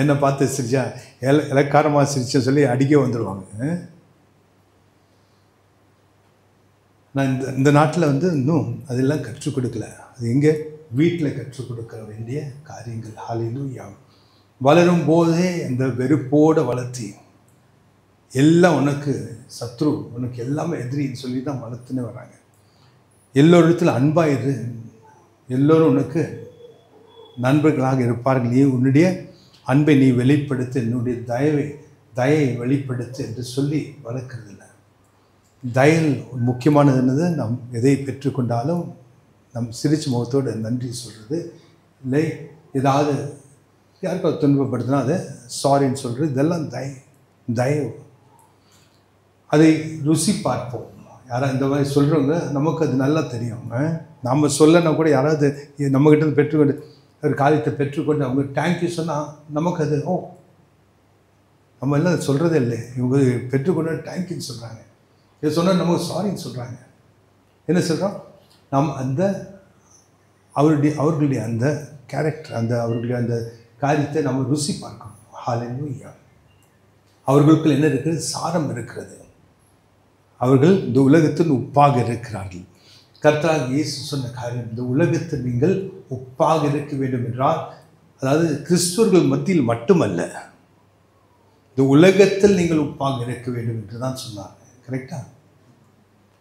என்னை பார்த்து சிரிச்சா இலக்காரமாக சிரிச்சேன்னு சொல்லி அடிக்க வந்துடுவாங்க. நான் இந்த நாட்டில் இன்னும் அதெல்லாம் கற்றுக் கொடுக்கல. அது எங்கே? வீட்டில் கற்றுக் கொடுக்க வேண்டிய காரியங்கள். ஹல்லேலூயா. வளரும் போதே இந்த வெறுப்போடு வளர்த்தி, எல்லாம் உனக்கு சத்ரு, உனக்கு எல்லாமே எதிரின்னு சொல்லி தான் வளர்த்துன்னு வராங்க. எல்லோரிடத்தில் அன்பாயிரு, எல்லோரும் உனக்கு நண்பர்களாக இருப்பார்கள், நீ உன்னுடைய அன்பை நீ வெளிப்படுத்து, என்னுடைய தயை வெளிப்படுத்து என்று சொல்லி வளர்க்கறதில்லை. தயல் முக்கியமானது என்னது? நம் எதை பெற்றுக்கொண்டாலும் நம் சிரிச்சு முகத்தோடு நன்றி சொல்கிறது இல்லை. ஏதாவது யாருக்கும் துன்பப்படுத்தினா அதை சாரின்னு சொல்கிறது, இதெல்லாம் தயவு. அதை ருசி பார்ப்போம். யாராவது இந்த மாதிரி சொல்கிறவங்க நமக்கு அது நல்லா தெரியும். நாம் சொல்லனா கூட யாராவது நம்மக்கிட்ட பெற்றுக்கொண்டு ஒரு காரியத்தை பெற்றுக்கொண்டு அவங்க தேங்க்யூ சொன்னால் நமக்கு அது நம்ம எல்லாம் சொல்கிறதே இல்லை. இவங்க பெற்றுக்கொண்டு தேங்க்யூன்னு சொல்கிறாங்க. இதை சொன்னால் நமக்கு சாரின்னு சொல்கிறாங்க. என்ன சொல்கிறோம்? நாம் அந்த அவர்களுடைய அந்த கேரக்டர், அவர்களுடைய அந்த காரியத்தை நம்ம ருசி பார்க்கணும். ஹல்லேலூயா. அவர்களுக்குள் என்ன இருக்கிறது? சாரம் இருக்கிறது. அவர்கள் இந்த உலகத்தில் உப்பாக இருக்கிறார்கள். கர்த்தராகிய இயேசு சொன்ன காரியம், இந்த உலகத்தில் நீங்கள் உப்பாக இருக்க வேண்டும் என்றால், அதாவது கிறிஸ்துவர்கள் மத்தியில் மட்டுமல்ல, இந்த உலகத்தில் நீங்கள் உப்பாக இருக்க வேண்டும் என்று தான் சொன்னார். கரெக்டா?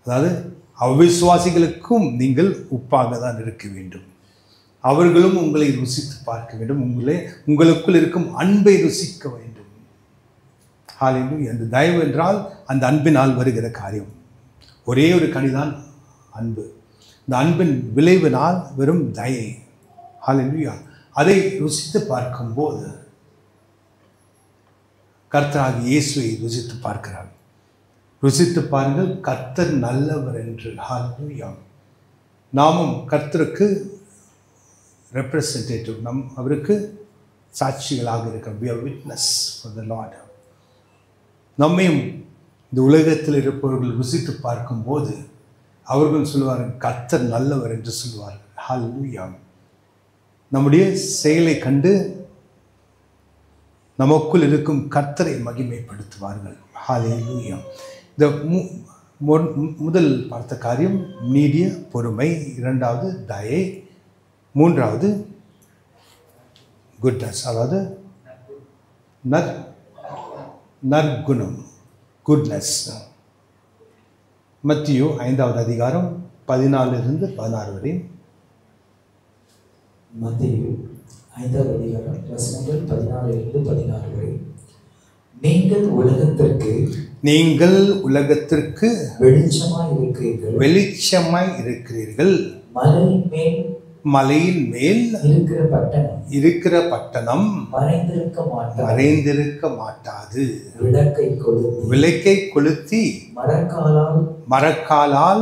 அதாவது அவிசுவாசிகளுக்கும் நீங்கள் உப்பாக தான் இருக்க வேண்டும். அவர்களும் உங்களை ருசித்து பார்க்க வேண்டும். உங்களுக்குள் இருக்கும் அன்பை ருசிக்க வேண்டும். ஹல்லேலூயா. அந்த தயவு என்றால் அந்த அன்பினால் வருகிற காரியம். ஒரே ஒரு கனிதான் அன்பு. இந்த அன்பின் விளைவினால் வெறும் தயை. ஹல்லேலூயா. அதை ருசித்து பார்க்கும்போது கர்த்தராகிய இயேசுவை ருசித்து பார்க்கிறார். ருசித்து பாருங்கள், கர்த்தர் நல்லவர் என்று. ஹல்லேலூயா. நாமும் கர்த்தருக்கு ரெப்ரசன்டேட்டிவ், அவருக்கு சாட்சிகளாக இருக்கிறோம். we are witness for the Lord. நம்மையும் இந்த உலகத்தில் இருப்பவர்கள் ருசித்து பார்க்கும்போது அவர்கள் சொல்லுவார்கள், கர்த்தர் நல்லவர் என்று சொல்லுவார்கள். ஹல்லேலூயா. நம்முடைய செயலை கண்டு நமக்குள் இருக்கும் கர்த்தரை மகிமைப்படுத்துவார்கள். ஹல்லேலூயா. இந்த முதல் பார்த்த காரியம் நீடிய பொறுமை, இரண்டாவது தயை, மூன்றாவது குட்னஸ், அதாவது நற்குணம், குட்னஸ். மத்தியு 5வது அதிகாரம் 14 16 வரை. மத்தேயு 5வது அதிகாரம் வசனங்கள் 14 வரை. நீங்கள் உலகத்திற்கு வெளிச்சமாய் இருக்கிறீர்கள். மலையின் மேல் இருக்கிற பட்டணம் மறைந்திருக்க மாட்டாது. விளக்கை கொளுத்தி மரக்காலால்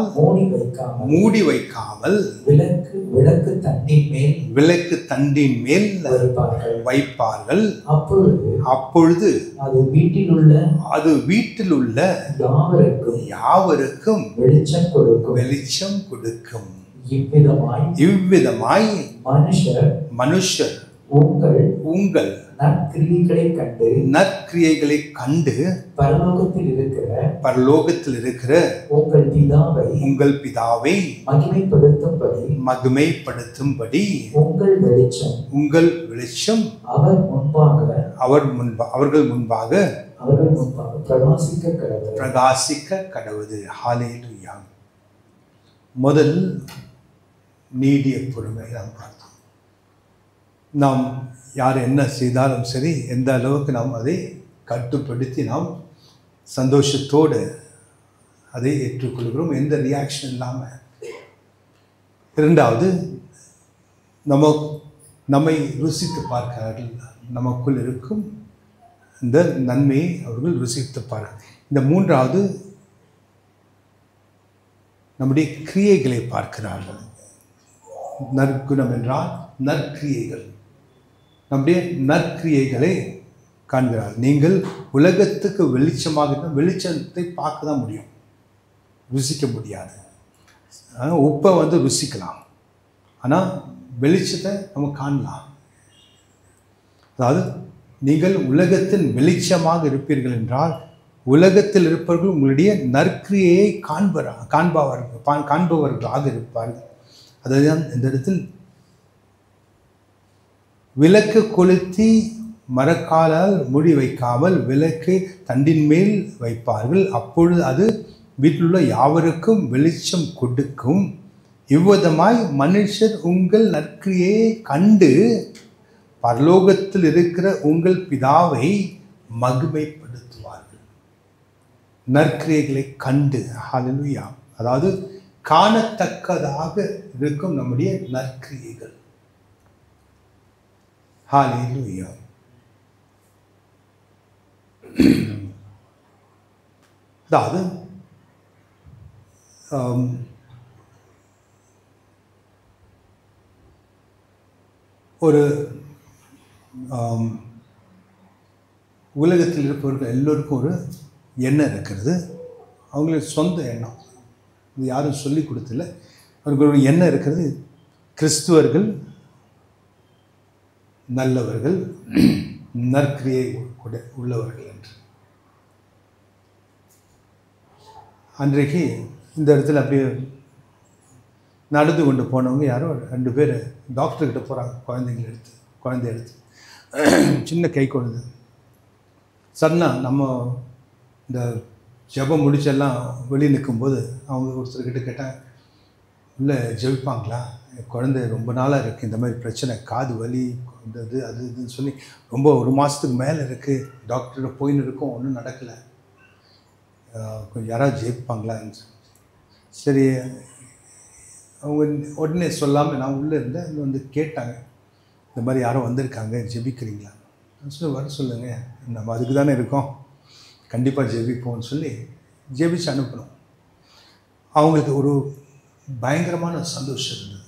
மூடி வைக்காமல் விளக்கு தண்டின் மேல் வைப்பார்கள். அப்பொழுது அது வீட்டில் உள்ள யாவருக்கும் வெளிச்சம் கொடுக்கும். இவ்விதமாய் மனுஷர் உங்கள் நற்கிரியைகளை கண்டு பரலோகத்தில் இருக்கிற உங்கள் பிதாவை மகிமைப்படுத்தும்படி உங்கள் வெளிச்சம் அவர்கள் முன்பாக பிரகாசிக்க கடவுது. ஹல்லேலூயா. முதல் நீடிய பொறுமை நாம் பார்த்தோம். நாம் யார் என்ன செய்தாலும் சரி, எந்த அளவுக்கு நாம் அதை கட்டுப்படுத்தி நாம் சந்தோஷத்தோடு அதை ஏற்றுக்கொள்கிறோம், எந்த ரியாக்ஷன் இல்லாமல். இரண்டாவது, நம்மை ருசித்து பார்க்கிறார்கள். நமக்குள் இருக்கும் இந்த நன்மையை அவர்கள் ருசித்து பார்க்கிறார்கள். இந்த மூன்றாவது, நம்முடைய கிரியைகளை பார்க்கிறார்கள். நற்குணம் என்றால் நற்கிரியைகள். நம்முடைய நற்கிரியைகளை காண்கிறார்கள். நீங்கள் உலகத்துக்கு வெளிச்சமாக வெளிச்சத்தை பார்க்க தான் முடியும், ருசிக்க முடியாது. உப்பை ருசிக்கலாம், ஆனால் வெளிச்சத்தை நம்ம காணலாம். அதாவது நீங்கள் உலகத்தின் வெளிச்சமாக இருப்பீர்கள் என்றால் உலகத்தில் இருப்பவர்கள் உங்களுடைய நற்கிரியையை காண்பவர்களாக இருப்பார்கள். அதுதான் இந்த இடத்தில் விளக்கு கொளுத்தி மரக்காலால் மூடி வைக்காமல் விளக்கை தண்டின் மேல் வைப்பார்கள். அப்பொழுது அது வீட்டிலுள்ள யாவருக்கும் வெளிச்சம் கொடுக்கும். இவ்விதமாய் மனுஷர் உங்கள் நற்கிரியையை கண்டு பரலோகத்தில் இருக்கிற உங்கள் பிதாவை மகிமைப்படுத்துவார்கள். நற்கிரியைகளை கண்டு. ஹல்லேலூயா. அதாவது காணத்தக்கதாக இருக்கும் நம்முடைய நற்கிரியைகள். ஹல்லேலூயா. அதாவது ஒரு உலகத்தில் இருப்பவர்கள் எல்லோருக்கும் ஒரு எண்ணம் இருக்கிறது. அவங்களுக்கு சொந்த எண்ணம், இது யாரும் சொல்லி கொடுத்தல. அவர்களுடைய எண்ணம் இருக்கிறது, கிறிஸ்துவர்கள் நல்லவர்கள், நற்கிரியை உள்ளவர்கள் என்று. அன்றைக்கு இந்த இடத்துல அப்படியே நடந்து கொண்டு போனவங்க யாரோ 2 பேர் டாக்டர்கிட்ட போகிறாங்க. குழந்தை எடுத்து சின்ன கை குழந்தை. சடனாக நம்ம இந்த ஜெபம் முடிச்செல்லாம் வெளியே நிற்கும்போது அவங்க ஒருத்தர்கிட்ட கேட்டாங்க, இல்லை ஜெபிப்பாங்களா, குழந்தை ரொம்ப நாளாக இருக்குது, இந்த மாதிரி பிரச்சனை, காது வலி, இந்த இது அது இதுன்னு சொல்லி ரொம்ப 1 மாதத்துக்கு மேலே இருக்குது, டாக்டர்கிட்ட போயின்னு இருக்கோம், ஒன்றும் நடக்கலை, கொஞ்சம் யாராவது ஜெபிப்பாங்களான்னு. சரி, அவங்க உடனே சொல்லாமல் நான் உள்ளே இருந்தேன். கேட்டாங்க, இந்த மாதிரி யாரோ வந்திருக்காங்க, ஜெபிக்கிறீங்களா சொல்லி வர சொல்லுங்கள், நம்ம அதுக்கு தானே இருக்கோம், கண்டிப்பாக ஜெபிப்போம்னு சொல்லி ஜெபிச்சு அனுப்பணும். அவங்களுக்கு ஒரு பயங்கரமான சந்தோஷம் இருந்தது.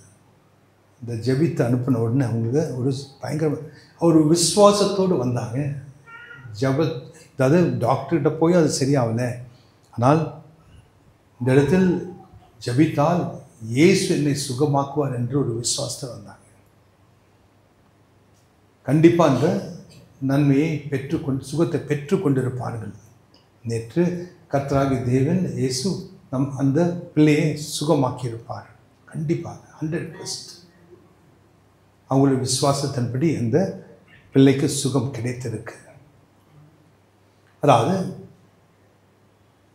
இந்த ஜெபித்து அனுப்பின உடனே அவங்களுக்கு ஒரு பயங்கரமாக ஒரு விசுவாசத்தோடு வந்தாங்க. அதாவது டாக்டர்கிட்ட போய் அது சரியாகலை, ஆனால் இந்த இடத்தில் ஜெபித்தால் இயேசு என்னை சுகமாக்குவார் என்று ஒரு விசுவாசத்தை வந்தாங்க. கண்டிப்பாக அந்த நன்மையை சுகத்தை பெற்று கொண்டிருப்பார்கள். நேற்று கர்த்தராகிய தேவன் இயேசு அந்த பிள்ளையை சுகமாக்கியிருப்பார். கண்டிப்பாக 100%. அவங்களுடைய விசுவாசத்தின்படி அந்த பிள்ளைக்கு சுகம் கிடைத்திருக்கு. அதாவது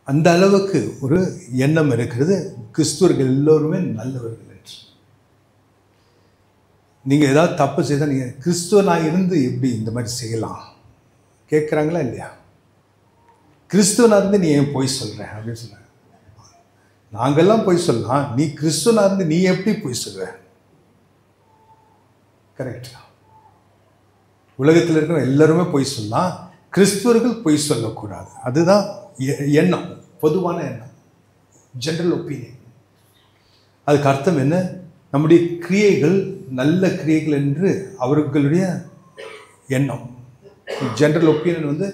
அந்த அளவுக்கு ஒரு எண்ணம் இருக்கிறது, கிறிஸ்துவர்கள் எல்லோருமே நல்லவர்கள் என்று. நீங்கள் ஏதாவது தப்பு செய்தால் நீங்கள் கிறிஸ்துவனாக இருந்து எப்படி இந்த மாதிரி செய்யலாம் கேட்குறாங்களா இல்லையா? கிறிஸ்துவனாக இருந்து நீ ஏன் பொய் சொல்கிற அப்படின்னு சொன்னாங்க. நாங்கள்லாம் பொய் சொல்லலாம், நீ கிறிஸ்துவனாக இருந்து நீ எப்படி பொய் சொல்ற? கரெக்டா? உலகத்தில் இருக்கிற எல்லாருமே பொய் சொல்லலாம், கிறிஸ்துவர்கள் பொய் சொல்லக்கூடாது. அதுதான் எண்ணம், பொதுவான எண்ணம், ஜென்ரல் ஒப்பீனியன். அதுக்கு அர்த்தம் என்ன? நம்முடைய கிரியைகள் நல்ல கிரியைகள் என்று அவர்களுடைய எண்ணம். ஜென்ரல் ஒப்பீனியன் வந்து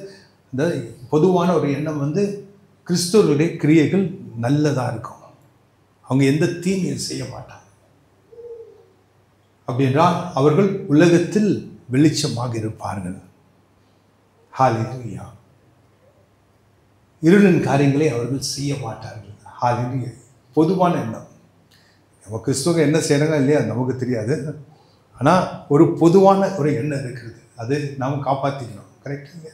இந்த பொதுவான ஒரு எண்ணம் வந்து கிறிஸ்துவர்களுடைய கிரியைகள் நல்லதாக இருக்கும், அவங்க எந்த தீமையும் செய்ய மாட்டாங்க. அப்படின்றால் அவர்கள் உலகத்தில் வெளிச்சமாக இருப்பார்கள். ஹல்லேலூயா. இருளின் காரியங்களை அவர்கள் செய்ய மாட்டார்கள். ஹல்லேலூயா. பொதுவான எண்ணம். நம்ம கிறிஸ்துவங்க என்ன செய்கிறாங்க இல்லையா நமக்கு தெரியாது, ஆனால் ஒரு பொதுவான ஒரு எண்ணம் இருக்கிறது, அது நாம் காப்பாற்றிக்கணும். கரெக்டுங்க?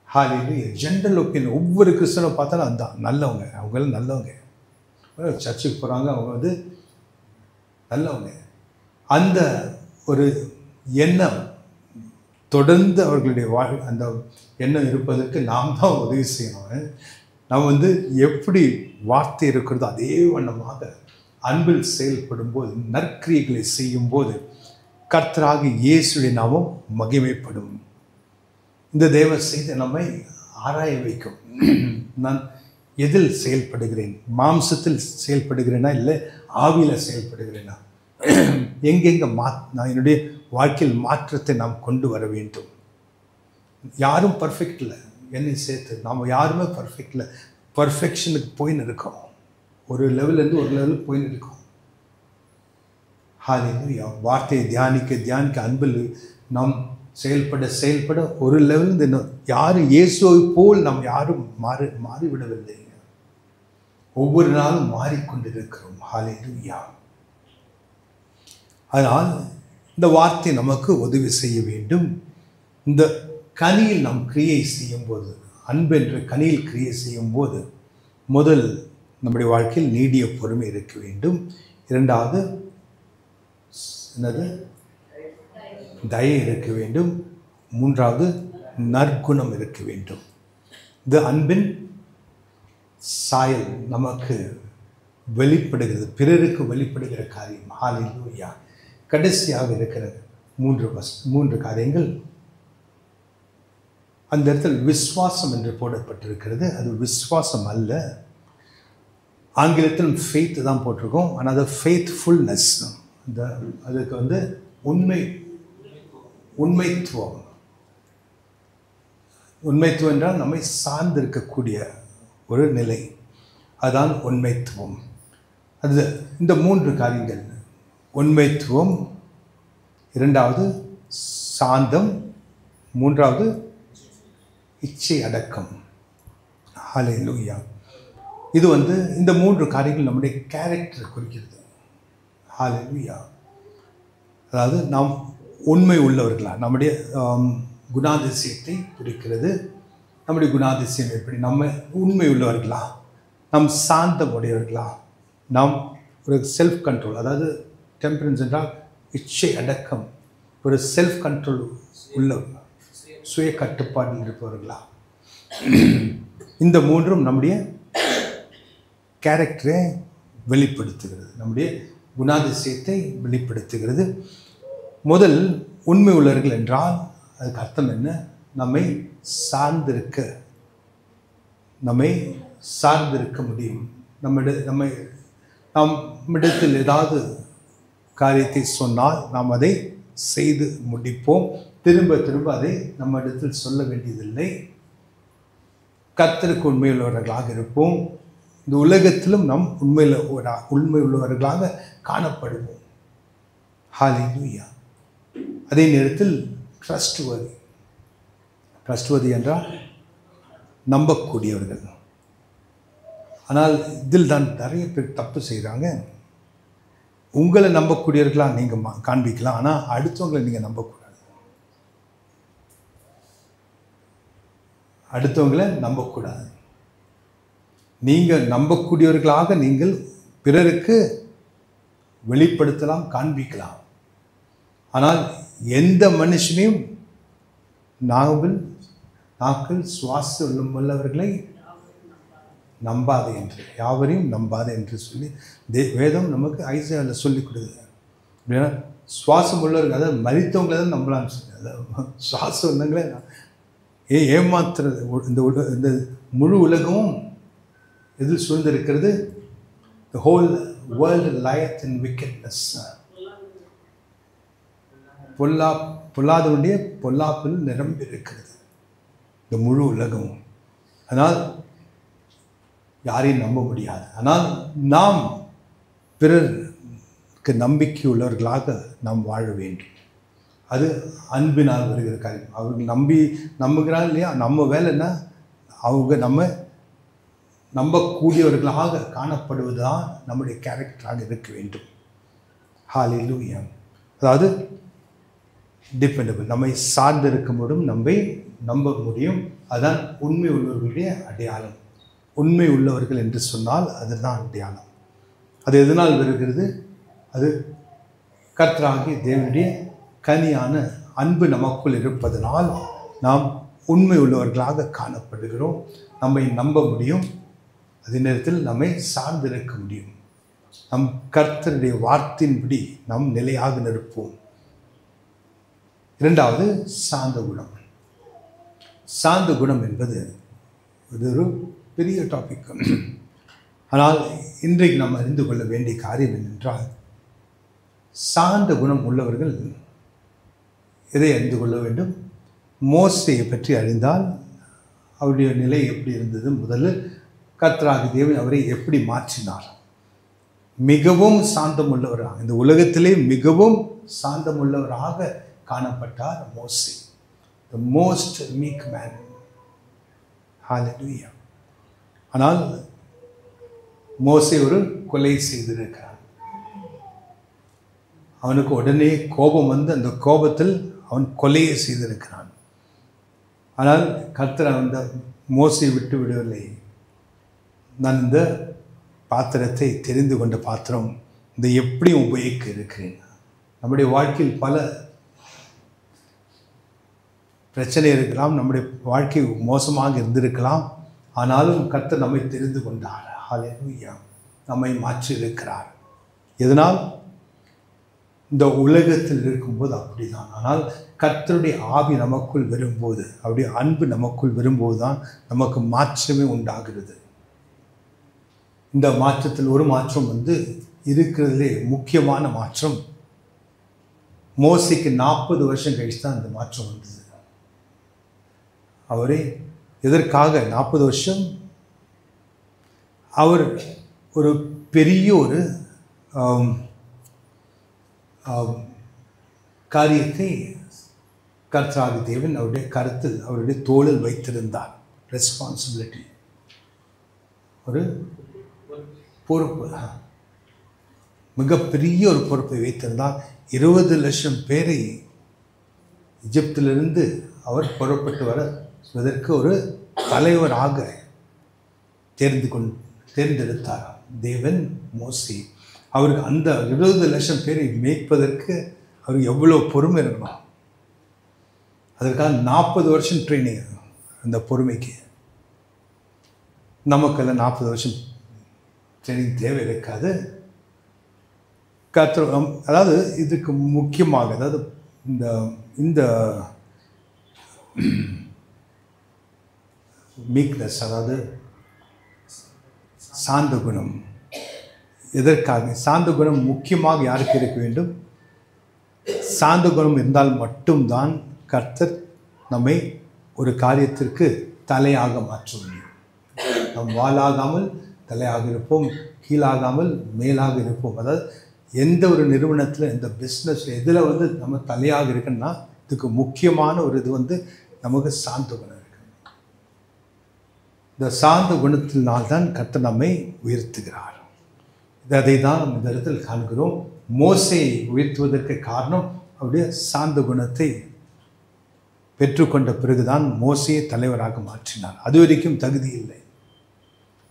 ஹல்லேலூயா. ஜென்ரல் ஒப்பீனியன் ஒவ்வொரு கிறிஸ்தவனை பார்த்தாலும் அதுதான், நல்லவங்க, அவங்களும் நல்லவங்க, சர்ச்சுக்கு போகிறாங்க, அவங்க வந்து நல்லவங்க. அந்த ஒரு எண்ணம் தொடர்ந்து அவர்களுடைய அந்த எண்ணம் இருப்பதற்கு நாம் தான் உதவி செய்யணும். நாம் வந்து எப்படி வார்த்தை இருக்கிறதோ அதே வண்ணமாக அன்பில் செயல்படும் போது, நற்கிரியைகளை செய்யும்போது கர்த்தராகிய இயேசுவின் நாமம் மகிமைப்படும். இந்த தேவ செய்தி நம்மை ஆராய வைக்கும். நான் எதில் செயல்படுகிறேன்? மாம்சத்தில் செயல்படுகிறேனா இல்லை ஆவியில் செயல்படுகிறேனா? எங்கெங்கே நான் என்னுடைய வாழ்க்கையில் மாற்றத்தை நாம் கொண்டு வர வேண்டும். யாரும் பர்ஃபெக்ட் இல்லை, என்னை சேர்த்து நாம் யாருமே பர்ஃபெக்ட் இல்லை. பர்ஃபெக்ஷனுக்கு போயின்னு இருக்கோம், ஒரு லெவல்லேருந்து ஒரு லெவலுக்கு போயின்னு இருக்கோம். ஹல்லேலூயா. வார்த்தையை தியானிக்க அன்பில் நாம் செயல்பட ஒரு லெவலில் இன்னும் யாரும் இயேசுவை போல் நாம் யாரும் மாறிவிடவில்லை. ஒவ்வொரு நாளும் மாறிக்கொண்டிருக்கிறோம். ஹல்லேலூயா. அதனால் இந்த வார்த்தை நமக்கு உதவி செய்ய வேண்டும். இந்த கனியில் நாம் கிரியை செய்யும்போது, அன்பு என்ற கனியில் கிரியை செய்யும்போது, முதல் நம்முடைய வாழ்க்கையில் நீடிய பொறுமை இருக்க வேண்டும். இரண்டாவது என்னது? தயை இருக்க வேண்டும். மூன்றாவது நற்குணம் இருக்க வேண்டும். இது அன்பின் சாயல் நமக்கு வெளிப்படுகிறது, பிறருக்கு வெளிப்படுகிற காரியம். ஹல்லேலூயா. கடைசியாக இருக்கிற மூன்று காரியங்கள். அந்த இடத்தில் விசுவாசம் என்று போடப்பட்டிருக்கிறது. அது விசுவாசம் அல்ல, ஆங்கிலத்தில் ஃபெய்த் தான் போட்டிருக்கோம், ஆனால் அது ஃபெய்த்ஃபுல்னஸ். அதுக்கு வந்து உண்மைத்துவம். உண்மைத்துவம் என்றால் நம்மை சார்ந்திருக்கக்கூடிய ஒரு நிலை, அதுதான் உண்மைத்துவம். அது இந்த மூன்று காரியங்கள்: உண்மைத்துவம், இரண்டாவது சாந்தம், மூன்றாவது இச்சை அடக்கம். ஹல்லேலூயா. இது வந்து இந்த மூன்று காரியங்கள் நம்முடைய கேரக்டரை குறிக்கிறது. ஹல்லேலூயா. அதாவது நாம் உண்மை உள்ளவர்களா, நம்முடைய குணாதிசயத்தை குறிக்கிறது. நம்முடைய குணாதிசயம் எப்படி? நம்ம உண்மை உள்ளவர்களா, நாம் சாந்தம் உடையவர்களா, நாம் ஒரு செல்ஃப் கண்ட்ரோல், அதாவது டெம்பரன்ஸ் என்றால் இச்சை அடக்கம், ஒரு செல்ஃப் கண்ட்ரோல் உள்ளவர்களா, சுய கட்டுப்பாட்டில் இருப்பவர்களா? இந்த மூன்றும் நம்முடைய கேரக்டரை வெளிப்படுத்துகிறது, நம்முடைய குணாதிசயத்தை வெளிப்படுத்துகிறது. முதல் உண்மை உள்ளவர்கள் என்றால் அதுக்கு அர்த்தம் என்ன? நம்மை சார்ந்திருக்க முடியும். நம்மிடத்தில் ஏதாவது காரியத்தை சொன்னால் நாம் அதை செய்து முடிப்போம். திரும்ப அதை நம்மிடத்தில் சொல்ல வேண்டியதில்லை. கர்த்தருக்கு உண்மையுள்ளவர்களாக இருப்போம். இந்த உலகத்திலும் நாம் உண்மை உள்ளவர்களாக காணப்படுவோம். ஹல்லேலூயா. அதே நேரத்தில் ட்ரஸ்ட்வர்தி என்றால் நம்பக்கூடியவர்கள். ஆனால் இதில் தான் நிறைய பேர் தப்பு செய்கிறாங்க. உங்களை நம்பக்கூடியவர்களாக நீங்கள் காண்பிக்கலாம், ஆனால் அடுத்தவங்களை நீங்கள் நம்பக்கூடாது. அடுத்தவங்களை நம்பக்கூடாது. நீங்கள் நம்பக்கூடியவர்களாக நீங்கள் பிறருக்கு வெளிப்படுத்தலாம், காண்பிக்கலாம். ஆனால் எந்த மனுஷனையும் நாக்கள் சுவாசம் உள்ளவர்களை நம்பாதே என்று, யாவரையும் நம்பாதே என்று சொல்லி வேதம் நமக்கு ஐசாயாவில் சொல்லிக் கொடுக்குது. அப்படின்னா சுவாசம் உள்ளவர்கள், அதாவது மரித்தவங்களை தான் நம்பலான்னு சொல்லி, அதாவது சுவாசம் உள்ளவங்களே ஏமாத்துறது. இந்த முழு உலகமும் எதில் சூழ்ந்திருக்கிறது? The whole world lieth in wickedness. பொல்லாதவனுடைய பொல்லாப்பில் நிரம்பி இருக்கிறது இந்த முழு உலகமும். ஆனால் யாரையும் நம்ப முடியாது. ஆனால் நாம் பிறருக்கு நம்பிக்கை உள்ளவர்களாக நாம் வாழ வேண்டும். அது அன்பினால் வருகிற காரியம். அவர்கள் நம்புகிறார் இல்லையா? நம்ம வேலைன்னா அவங்க நம்பக்கூடியவர்களாக காணப்படுவதுதான் நம்முடைய கேரக்டராக இருக்க வேண்டும். ஹல்லேலூயா. அதாவது டிபெண்டபிள், நம்மை சார்ந்து இருக்க முடியும், நம்மை நம்ப முடியும். அதுதான் உண்மை உள்ளவர்களுடைய அடையாளம். உண்மை உள்ளவர்கள் என்று சொன்னால் அதுதான் அடையாளம். அது எதனால் வருகிறது? அது கர்த்தராகிய தேவனுடைய கனியான அன்பு நமக்குள் இருப்பதனால் நாம் உண்மை உள்ளவர்களாக காணப்படுகிறோம். நம்மை நம்ப முடியும், அதே நேரத்தில் நம்மை சார்ந்திருக்க முடியும். நம் கர்த்தருடைய வார்த்தையின்படி நாம் நிலையாக நிற்போம். இரண்டாவது சாந்த குணம். சாந்த குணம் என்பது இது ஒரு பெரிய டாபிக். ஆனால் இன்றைக்கு நாம் அறிந்து கொள்ள வேண்டிய காரியம் என்னென்றால், சாந்த குணம் உள்ளவர்கள் எதை அறிந்து கொள்ள வேண்டும்? மோசேயை பற்றி அறிந்தால் அவருடைய நிலை எப்படி இருந்தது, முதல்ல கர்த்தராகிய தேவன் அவரை எப்படி மாற்றினார். மிகவும் சாந்தம் உள்ளவராக, இந்த உலகத்திலே மிகவும் சாந்தம் உள்ளவராக காணப்பட்டார் மோசே. The most meek man. Hallelujah. ஆனால் மோசே ஒரு கொலை செய்திருக்கிறான். அவனுக்கு உடனே கோபம் வந்து அந்த கோபத்தில் அவன் கொலையை செய்திருக்கிறான். ஆனால் கர்த்தர் அந்த மோசையை விட்டு விடவில்லை. நான் இந்த பாத்திரத்தை தெரிந்து கொண்ட பாத்திரம், இந்த எப்படி உபயோகிக்க இருக்கிறேன். நம்முடைய வாழ்க்கையில் பல பிரச்சனை இருக்கலாம், நம்முடைய வாழ்க்கை மோசமாக இருந்திருக்கலாம். ஆனாலும் கர்த்தர் நம்மை தெரிந்து கொண்டார். ஹல்லேலூயா. நம்மை மாற்றி இருக்கிறார். எதனால்? இந்த உலகத்தில் இருக்கும்போது அப்படிதான். ஆனால் கர்த்தருடைய ஆவி நமக்குள் வரும்போது, அவருடைய அன்பு நமக்குள் வரும்போது தான் நமக்கு மாற்றமே உண்டாகிறது. இந்த மாற்றத்தில் ஒரு மாற்றம் வந்து இருக்கிறதுலே முக்கியமான மாற்றம். மோசேக்கு 40 வருஷம் கழிச்சு தான் இந்த மாற்றம் வந்தது. அவரே எதற்காக 40 வருஷம்? அவர் ஒரு பெரிய ஒரு காரியத்தை கர்த்தராகிய தேவன் அவருடைய கருத்தில், அவருடைய தோளில் வைத்திருந்தார். ரெஸ்பான்சிபிலிட்டி, ஒரு பொறுப்பு, மிகப்பெரிய ஒரு பொறுப்பை வைத்திருந்தார். 20 லட்சம் பேரை எகிப்திலிருந்து அவர் புறப்பட்டு வருவதற்கு ஒரு தலைவராக தேர்ந்தெடுத்தார் தேவன் மோசே. அவருக்கு அந்த 20 லட்சம் பேரை மேய்ப்பதற்கு அவர் எவ்வளோ பொறுமை இருக்கணும். அதற்காக 40 வருஷம் ட்ரைனிங். அந்த பொறுமைக்கு நமக்கெல்லாம் 40 வருஷம் ட்ரைனிங் தேவை இருக்காது. அதாவது இதுக்கு முக்கியமாக, அதாவது இந்த மீக்னஸ், அதாவது சாந்த குணம், எதற்காக? சாந்த குணம் முக்கியமாக யாருக்கு இருக்க வேண்டும்? சாந்த குணம் இருந்தால் மட்டும்தான் கர்த்தர் நம்மை ஒரு காரியத்திற்கு தலையாக மாற்ற முடியும். நம் வாளாகாமல் தலையாக இருப்போம், கீழாகாமல் மேலாக இருப்போம். அதாவது எந்த ஒரு நிறுவனத்தில், எந்த பிஸ்னஸ், எதில் வந்து நம்ம தலையாக இருக்குன்னா இதுக்கு முக்கியமான ஒரு இது வந்து நமக்கு சாந்த குணம் இருக்கு. இந்த சாந்த குணத்தினால்தான் கர்த்தர் நம்மை உயர்த்துகிறார். அதை தான் நம்ம இந்த இடத்தில் காண்கிறோம். மோசேயை உயர்த்துவதற்கு காரணம் அவருடைய சாந்த குணத்தை பெற்றுக்கொண்ட பிறகுதான் மோசேயை தலைவராக மாற்றினார். அது வரைக்கும் தகுதி இல்லை.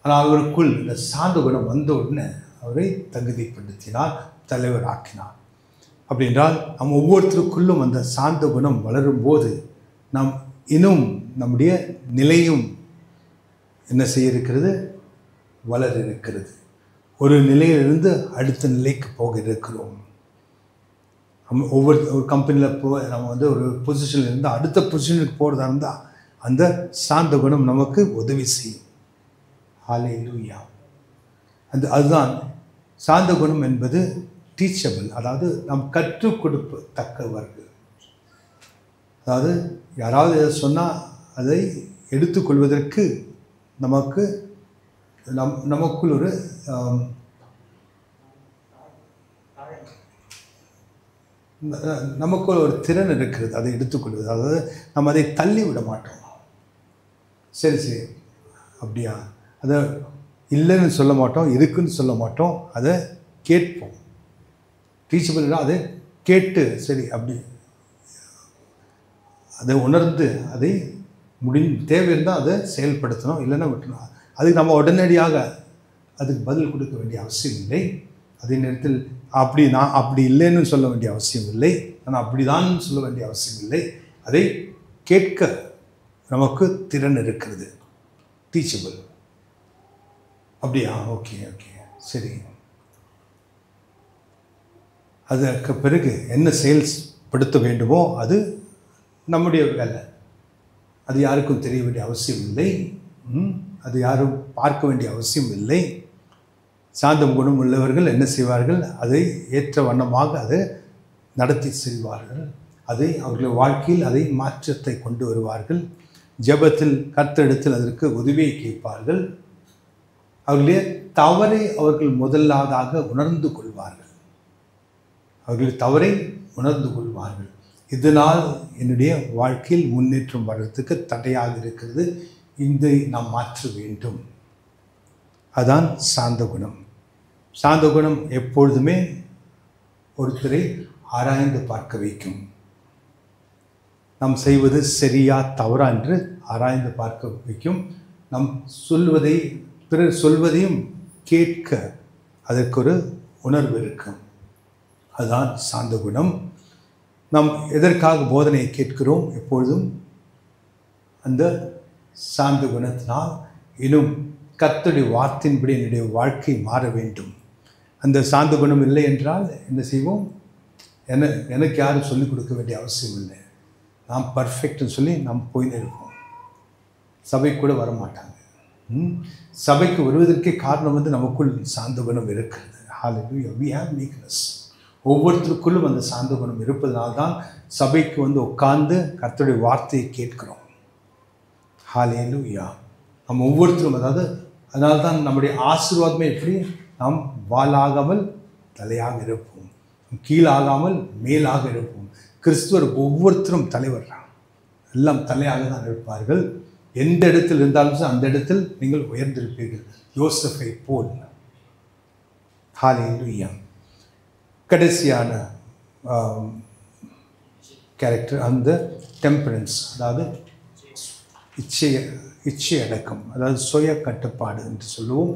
ஆனால் அவருக்குள் இந்த சாந்த குணம் வந்த உடனே அவரை தகுதிப்படுத்தினார், தலைவராக்கினார். அப்படி என்றால் நம்ம ஒவ்வொருத்தருக்குள்ளும் அந்த சாந்த குணம் வளரும்போது நாம் இன்னும் நம்முடைய நிலையும் என்ன செய்ய இருக்கிறது, வளர இருக்கிறது. ஒரு நிலையிலிருந்து அடுத்த நிலைக்கு போக இருக்கிறோம். நம்ம ஒரு கம்பெனியில் நம்ம ஒரு பொசிஷனில் இருந்து அடுத்த பொசிஷனுக்கு போகிறதா இருந்தால் அந்த சாந்த குணம் நமக்கு உதவி செய்யும். ஹல்லேலூயா. அதுதான் சாந்த குணம் என்பது டீச்சபிள், அதாவது நாம் கற்றுக் கொடுக்கத்தக்கவர்கள். அதாவது யாராவது எதை சொன்னால் அதை எடுத்துக்கொள்வதற்கு நமக்குள் ஒரு நமக்குள் ஒரு திறன் இருக்கிறது அதை எடுத்துக்கொள்வது. அதாவது நம்ம அதை தள்ளி விட மாட்டோம். சரி அப்படியா, அதை இல்லைன்னு சொல்ல மாட்டோம், இருக்குன்னு சொல்ல மாட்டோம், அதை கேட்போம். டீச்சபிள்னா அதை கேட்டு சரி அப்படி அதை உணர்ந்து அதை தேவை இருந்தால் அதை செயல்படுத்தணும், இல்லைன்னா விட்டுணும். அதுக்கு நம்ம உடனடியாக அதுக்கு பதில் கொடுக்க வேண்டிய அவசியம் இல்லை. அதே நேரத்தில் நான் அப்படி இல்லைன்னு சொல்ல வேண்டிய அவசியம் இல்லை, நான் அப்படிதான் சொல்ல வேண்டிய அவசியம் இல்லை. அதை கேட்க நமக்கு திறன் இருக்கிறது, டீச்சபிள். அப்படியா, ஓகே சரி. அதற்கு பிறகு என்ன செயல்படுத்த வேண்டுமோ அது நம்முடைய வேலை. அது யாருக்கும் தெரிய வேண்டிய அவசியம் இல்லை, அது யாரும் பார்க்க வேண்டிய அவசியம் இல்லை. சாந்தம் குணம் உள்ளவர்கள் என்ன செய்வார்கள், அதை ஏற்ற வண்ணமாக அதை நடத்தி செல்வார்கள். அவர்கள் வாழ்க்கையில் அதை மாற்றத்தை கொண்டு வருவார்கள். ஜெபத்தில் கர்த்தரிடத்தில் அதற்கு உதவியை கேட்பார்கள். அவர்களுடைய தவறை அவர்கள் முதலாவதாக உணர்ந்து கொள்வார்கள். இதனால் என்னுடைய வாழ்க்கையில் முன்னேற்றம் வர்றதுக்கு தடையாக இருக்கிறது, இதை நாம் மாற்ற வேண்டும். அதான் சாந்த குணம். சாந்த குணம் எப்பொழுதுமே ஒருத்தரை ஆராய்ந்து பார்க்க வைக்கும். நாம் செய்வது சரியா தவறா என்று ஆராய்ந்து பார்க்க வைக்கும். நாம் பிறர் சொல்வதையும் கேட்க அதற்கு ஒரு உணர்வு இருக்கும். அதுதான் சாந்த குணம். நாம் எதற்காக போதனையை கேட்கிறோம்? எப்பொழுதும் அந்த சாந்த குணத்தினால் இன்னும் கர்த்தருடைய வார்த்தையின்படி என்னுடைய வாழ்க்கை மாற வேண்டும். அந்த சாந்த குணம் இல்லை என்றால் என்ன செய்வோம்? எனக்கு யாரும் சொல்லிக் கொடுக்க வேண்டிய அவசியம் இல்லை, நாம் பர்ஃபெக்ட்னு சொல்லி நாம் போயின்னு இருப்போம். சபைக்கு கூட வரமாட்டாங்க. சபைக்கு வருவதற்கே காரணம் நமக்குள் சாந்த குணம் இருக்கிறது. ஹல்லேலூயா. we have meekness. ஒவ்வொருத்தருக்குள்ளும் அந்த சாந்த குணம் இருப்பதனால்தான் சபைக்கு உட்கார்ந்து கர்த்தருடைய வார்த்தையை கேட்கிறோம். ஹல்லேலூயா. நம்ம ஒவ்வொருத்தரும் அதனால்தான் நம்முடைய ஆசீர்வாதமே எப்படி, நாம் வாலாகாமல் தலையாக இருப்போம், கீழாகாமல் மேலாக இருப்போம். கிறிஸ்துவர் ஒவ்வொருத்தரும் தலைவர், எல்லாம் தலையாக தான் இருப்பார்கள். எந்த இடத்தில் இருந்தாலும் அந்த இடத்தில் நீங்கள் உயர்ந்திருப்பீர்கள், யோசேப்பை போல். ஹல்லேலூயா. கடைசியான கேரக்டர் அந்த டெம்பரன்ஸ், அதாவது இச்சை அடக்கம், அதாவது சுய கட்டுப்பாடு என்று சொல்லுவோம்.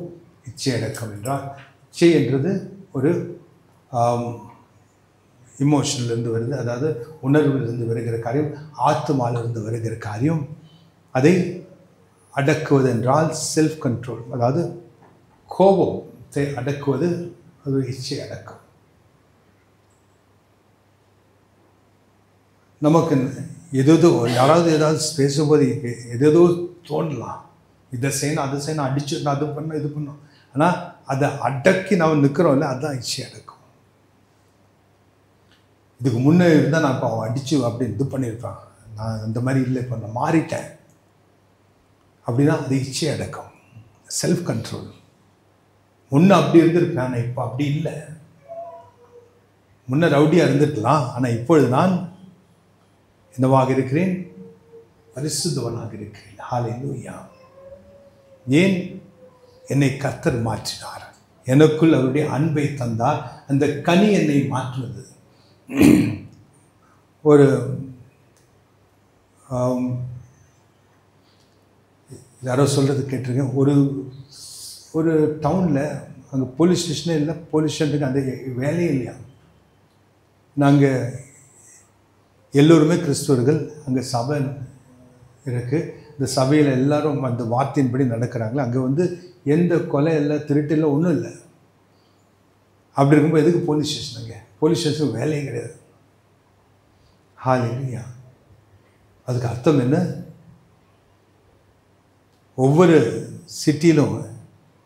இச்சை அடக்கம் என்றால், இச்சை என்றது ஒரு இமோஷனிலிருந்து வருது, அதாவது உணர்விலிருந்து வருகிற காரியம், ஆத்மாவிலிருந்து வருகிற காரியம். அதை அடக்குவது என்றால் செல்ஃப் கண்ட்ரோல், அதாவது கோபத்தை அடக்குவது, அது இச்சை அடக்கம். நமக்கு யாராவது ஏதாவது பேசும்போது எதோ தோணலாம், இதை செய்யணும் அதை செய்யணும், அடிச்சுடணும், அது பண்ணணும் இது பண்ணணும். ஆனால் அதை அடக்கி நாம் நிற்கிறோம்ல, அதுதான் இச்சை அடக்கம். இதுக்கு முன்னே இருந்தால் நான் இப்போ அடித்து அப்படின்னு இது பண்ணியிருப்பேன், நான் அந்த மாதிரி இல்லை, இப்போ நான் மாறிட்டேன் அப்படின்னா அது இச்சை அடக்கம், செல்ஃப் கண்ட்ரோல். முன்னே அப்படி இருந்திருப்பேன், ஆனால் இப்போ அப்படி இல்லை. முன்ன ரவுடியாக இருந்திருக்கலாம், ஆனால் இப்பொழுது நான் என்னவாக இருக்கிறேன்? பரிசுத்தவனாக இருக்கிறேன். ஹல்லேலூயா. ஏன்? என்னை கர்த்தர் மாற்றினார், எனக்குள் அவருடைய அன்பை தந்தார். அந்த கனி என்னை மாற்றுவது. ஒரு யாரோ சொல்கிறது கேட்டிருக்கேன், ஒரு டவுனில் அங்கே போலீஸ் ஸ்டேஷனே இல்லை, போலீஸ் ஸ்டேஷனுக்கு அந்த வேலையே இல்லையா. நாங்கள் எல்லோருமே கிறிஸ்துவர்கள், அங்கே சபை இருக்குது, இந்த சபையில் எல்லோரும் அந்த வார்த்தையின்படி நடக்கிறாங்களே, அங்கே எந்த கொலை இல்லை, திருட்டு இல்லை, ஒன்றும் இல்லை. அப்படி இருக்கும்போது எதுக்கு போலீஸ் ஸ்டேஷனுங்க? போலீஸ் ஸ்டேஷனுக்கு வேலையே கிடையாது. ஹல்லேலூயா. அதுக்கு அர்த்தம் என்ன? ஒவ்வொரு சிட்டியிலும்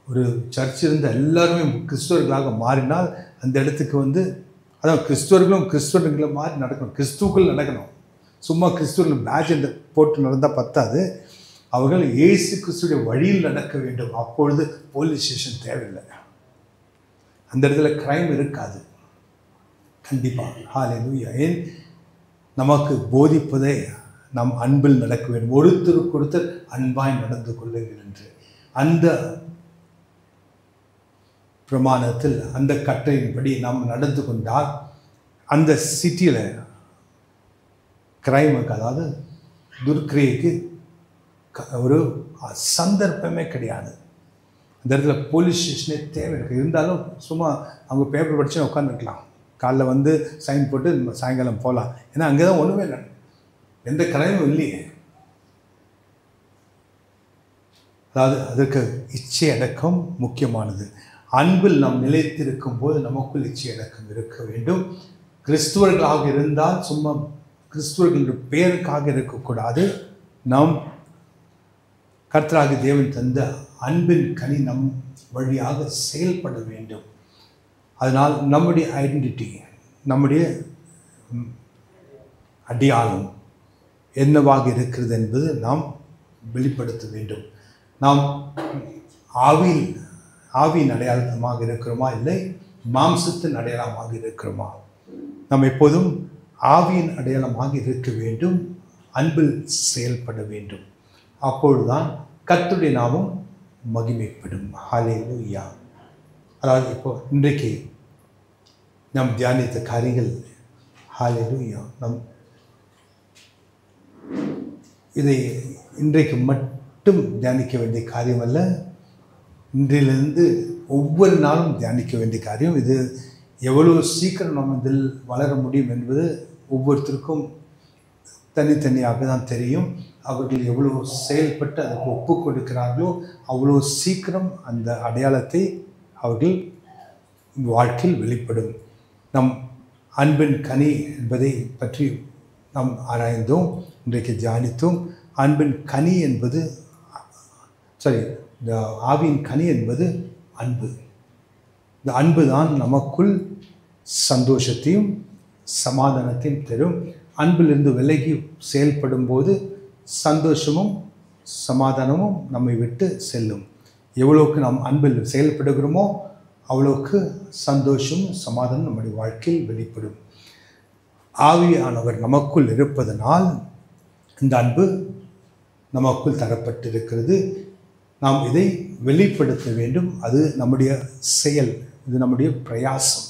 ஒரு சர்ச் இருந்த எல்லாருமே கிறிஸ்துவர்களாக மாறினால் அந்த இடத்துக்கு அதான் கிறிஸ்துவர்களை மாதிரி நடக்கணும், கிறிஸ்துவுக்குள் நடக்கணும். சும்மா கிறிஸ்துவர்கள் பேட்ஜ் போட்டு நடந்தால் பத்தாது, அவர்கள் இயேசு கிறிஸ்துடைய வழியில் நடக்க வேண்டும். அப்பொழுது போலீஸ் ஸ்டேஷன் தேவையில்லை, அந்த இடத்துல கிரைம் இருக்காது கண்டிப்பாக. ஹல்லேலூயா. ஏன்? நமக்கு போதிப்பதே நாம் அன்பில் நடக்க வேண்டும், ஒருத்தருக்கு ஒருத்தர் அன்பாய் நடந்து கொள்ளுங்கள் என்று. அந்த பிரமாணத்தில் அந்த கட்டளையின்படி நாம் நடந்து கொண்டால் அந்த சிட்டியில் கிரைமுக்கு, அதாவது துர்க்கிரியைக்கு ஒரு சந்தர்ப்பமே கிடையாது. அந்த இடத்துல போலீஸ் ஸ்டேஷனே தேவை இருக்குது. இருந்தாலும் சும்மா அவங்க பேப்பர் படித்து உட்காந்துருக்கலாம், காலைல சைன் போட்டு சாயங்காலம் போகலாம். ஏன்னா அங்கே தான் ஒன்றுமே இல்லை, எந்த கிரைமும் இல்லையே. அதாவது அதற்கு இச்சை அடக்கம் முக்கியமானது. அன்பில் நாம் நிலைத்திருக்கும் போது நமக்குள் இச்சை அடக்கம் இருக்க வேண்டும். கிறிஸ்துவர்களாக இருந்தால் சும்மா கிறிஸ்துவர்களுடைய பேருக்காக இருக்கக்கூடாது. நாம் கர்த்தராகிய தேவன் தந்த அன்பின் கனி நம் வழியாக செயல்பட வேண்டும். அதனால் நம்முடைய ஐடென்டிட்டி, நம்முடைய அடையாளம் என்னவாக இருக்கிறது என்பது நாம் வெளிப்படுத்த வேண்டும். நாம் ஆவியின் அடையாளமாக இருக்கிறோமா, இல்லை மாம்சத்தின் அடையாளமாக இருக்கிறோமா? நாம் எப்போதும் ஆவியின் அடையாளமாக இருக்க வேண்டும், அன்பில் செயல்பட வேண்டும். அப்பொழுதுதான் கர்த்தருடைய நாமம் மகிமைப்படும். ஹல்லேலூயா. அதாவது இப்போ இன்றைக்கு நாம் தியானித்த காரியங்கள், ஹல்லேலூயா, நம் இதை இன்றைக்கு மட்டும் தியானிக்க வேண்டிய காரியம் அல்ல, இன்றிலிருந்து ஒவ்வொரு நாளும் தியானிக்க வேண்டிய காரியம். இது எவ்வளோ சீக்கிரம் நம்ம இதில் வளர முடியும் என்பது ஒவ்வொருத்தருக்கும் தனித்தனியாக தான் தெரியும். அவர்கள் எவ்வளோ செயல்பட்டு அதற்கு ஒப்பு கொடுக்கிறார்களோ அவ்வளோ சீக்கிரம் அந்த அடையாளத்தை அவர்கள் வாழ்க்கையில் வெளிப்படும். நம் அன்பின் கனி என்பதை பற்றி நாம் ஆராய்ந்தோம், இன்றைக்கு தியானித்தோம். அன்பின் கனி என்பது இந்த ஆவியின் கனி என்பது அன்பு. இந்த அன்பு தான் நமக்குள் சந்தோஷத்தையும் சமாதானத்தையும் தரும். அன்பிலிருந்து விலகி செயல்படும் போது சந்தோஷமும் சமாதானமும் நம்மை விட்டு செல்லும். எவ்வளோக்கு நாம் அன்பில் செயல்படுகிறோமோ அவ்வளோக்கு சந்தோஷமும் சமாதானம் நம்முடைய வாழ்க்கையில் வெளிப்படும். ஆவியானவர் நமக்குள் இருப்பதனால் இந்த அன்பு நமக்குள் தரப்பட்டிருக்கிறது. நாம் இதை வெளிப்படுத்த வேண்டும். அது நம்முடைய செயல், இது நம்முடைய பிரயாசம்.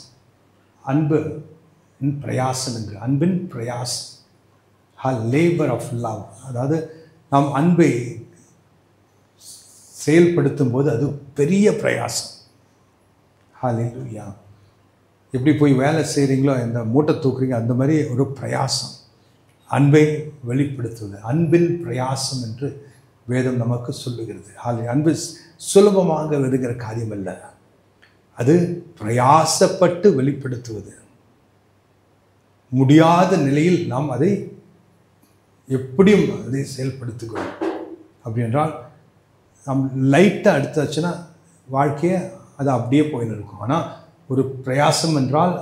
அன்பு பிரயாசம் என்று, அன்பின் பிரயாசம், லேபர் ஆஃப் லவ். அதாவது நாம் அன்பை செயல்படுத்தும் போது அது பெரிய பிரயாசம். ஹல்லேலூயா. எப்படி போய் வேலை செய்கிறீங்களோ, இந்த மூட்டை தூக்குறீங்க, அந்த மாதிரி ஒரு பிரயாசம் அன்பை வெளிப்படுத்துவது. அன்பின் பிரயாசம் என்று வேதம் நமக்கு சொல்லுகிறது. அன்பு சுலபமாக வருகிற காரியம் அல்ல, அது பிரயாசப்பட்டு வெளிப்படுத்துவது. முடியாத நிலையில் நாம் அதை எப்படியும் அதை செயல்படுத்துகிறோம். அப்படி என்றால் நம் லைட்டாக எடுத்தாச்சுன்னா வாழ்க்கையை அது அப்படியே போயின்னு இருக்கும். ஆனால் ஒரு பிரயாசம் என்றால்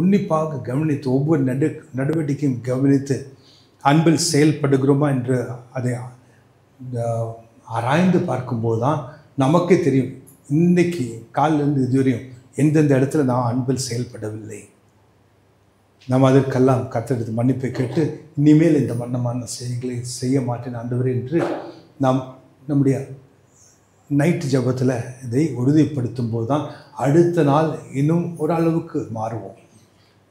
உன்னிப்பாக கவனித்து, ஒவ்வொரு நடவடிக்கையும் கவனித்து அன்பில் செயல்படுகிறோமா என்று அதை ஆராய்ந்து பார்க்கும்போது தான் நமக்கே தெரியும், இன்றைக்கி காலிலிருந்து இதுவரையும் எந்தெந்த இடத்துல நான் அன்பில் செயல்படவில்லை. நாம் அதற்கெல்லாம் கர்த்தரிடத்தில் மன்னிப்பை கேட்டு இனிமேல் இந்த மன்னமான செயல்களை செய்ய மாட்டேன் ஆண்டவரே என்று நாம் நம்முடைய நைட் ஜபத்தில் இதை உறுதிப்படுத்தும் போது தான் அடுத்த நாள் இன்னும் ஓரளவுக்கு மாறுவோம்.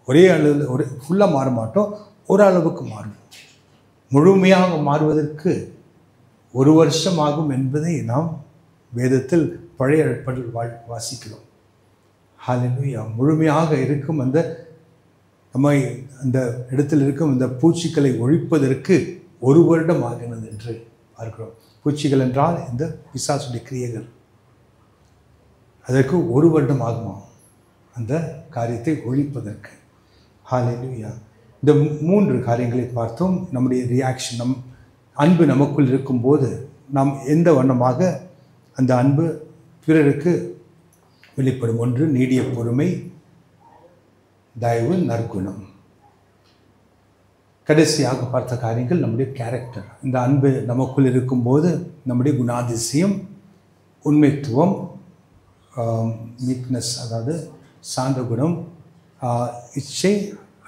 ஒரே அளவில் ஃபுல்லாக மாற மாட்டோம், ஓரளவுக்கு மாறுவோம். முழுமையாக மாறுவதற்கு 1 வருஷம் ஆகும் என்பதை நாம் வேதத்தில் பழைய ஏற்பாட்டில் வாசிக்கிறோம். ஹல்லேலூயா. முழுமையாக இருக்கும் நம்மை அந்த இடத்தில் இருக்கும் இந்த பூச்சிகளை ஒழிப்பதற்கு 1 வருடம் ஆகினது என்று பார்க்கிறோம். பூச்சிகள் என்றால் இந்த பிசாசுடைய கிரியைகள். அதற்கு 1 வருடம் ஆகுமா அந்த காரியத்தை ஒழிப்பதற்கு. ஹல்லேலூயா. இந்த 3 காரியங்களை பார்த்தோம். நம்முடைய ரியாக்ஷன், அன்பு நமக்குள் இருக்கும்போது நாம் எந்த வண்ணமாக அந்த அன்பு பிறருக்கு வெளிப்படும். 1 நீடிய பொறுமை, தயவு, நற்குணம். கடைசியாக பார்த்த காரியங்கள் நம்முடைய கேரக்டர். இந்த அன்பு நமக்குள் இருக்கும்போது நம்முடைய குணாதிசயம், உண்மைத்துவம், மீக்னஸ் அதாவது சாந்த குணம், இச்சை,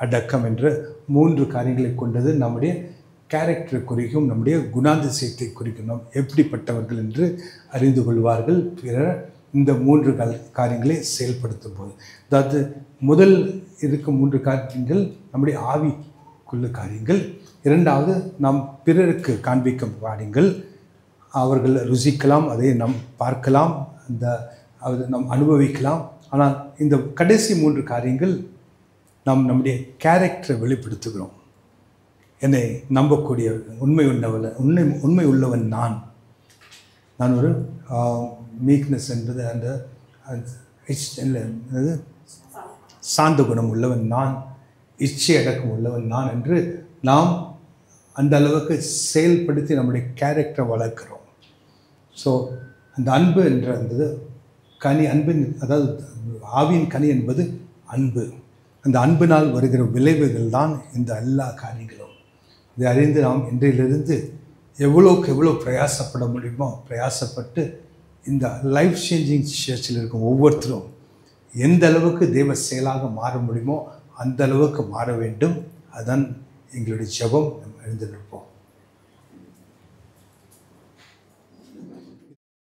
அடக்கம் என்ற 3 காரியங்களை கொண்டது நம்முடைய கேரக்டரை குறிக்கும், நம்முடைய குணாதிசயத்தை குறிக்கும். நாம் எப்படிப்பட்டவர்கள் என்று அறிந்து கொள்வார்கள் பிறர் இந்த 3 காரியங்களை செயல்படுத்தும் போது. அதாவது முதல் இருக்கும் 3 காரியங்கள் நம்முடைய ஆவிக்குள்ள காரியங்கள். 2வது நாம் பிறருக்கு காண்பிக்கும் காரியங்கள். அவர்கள் ருசிக்கலாம், அதை நாம் பார்க்கலாம், அதை நாம் அனுபவிக்கலாம். ஆனால் இந்த கடைசி 3 காரியங்கள் நாம் நம்முடைய கேரக்டரை வெளிப்படுத்துகிறோம். என்னை நம்பக்கூடிய உண்மை உள்ளவன் நான் ஒரு மீக்னஸ் என்பது அந்த சாந்த குணம் உள்ளவன் நான், இச்சை அடக்கம் உள்ளவன் நான் என்று நாம் அந்த அளவுக்கு செயல்படுத்தி நம்முடைய கேரக்டரை வளர்க்கிறோம். ஸோ அந்த அன்பு என்ற அந்த கனி, அன்பின் அதாவது ஆவியின் கனி என்பது அன்பு. அந்த அன்பினால் வருகிற விளைவுகள் தான் இந்த எல்லா காரியங்களும். இதை அறிந்து நாம் இன்றையிலிருந்து எவ்வளோக்கு எவ்வளோ பிரயாசப்பட முடியுமோ பிரயாசப்பட்டு இந்த லைஃப் சேஞ்சிங் சர்ச்சில் இருக்கும் ஒவ்வொருத்தரும் எந்த அளவுக்கு தெய்வ செயலாக மாற முடியுமோ அந்த அளவுக்கு மாற வேண்டும். அதுதான் எங்களுடைய ஜெபம். நம்ம எழுந்து நிற்போம்.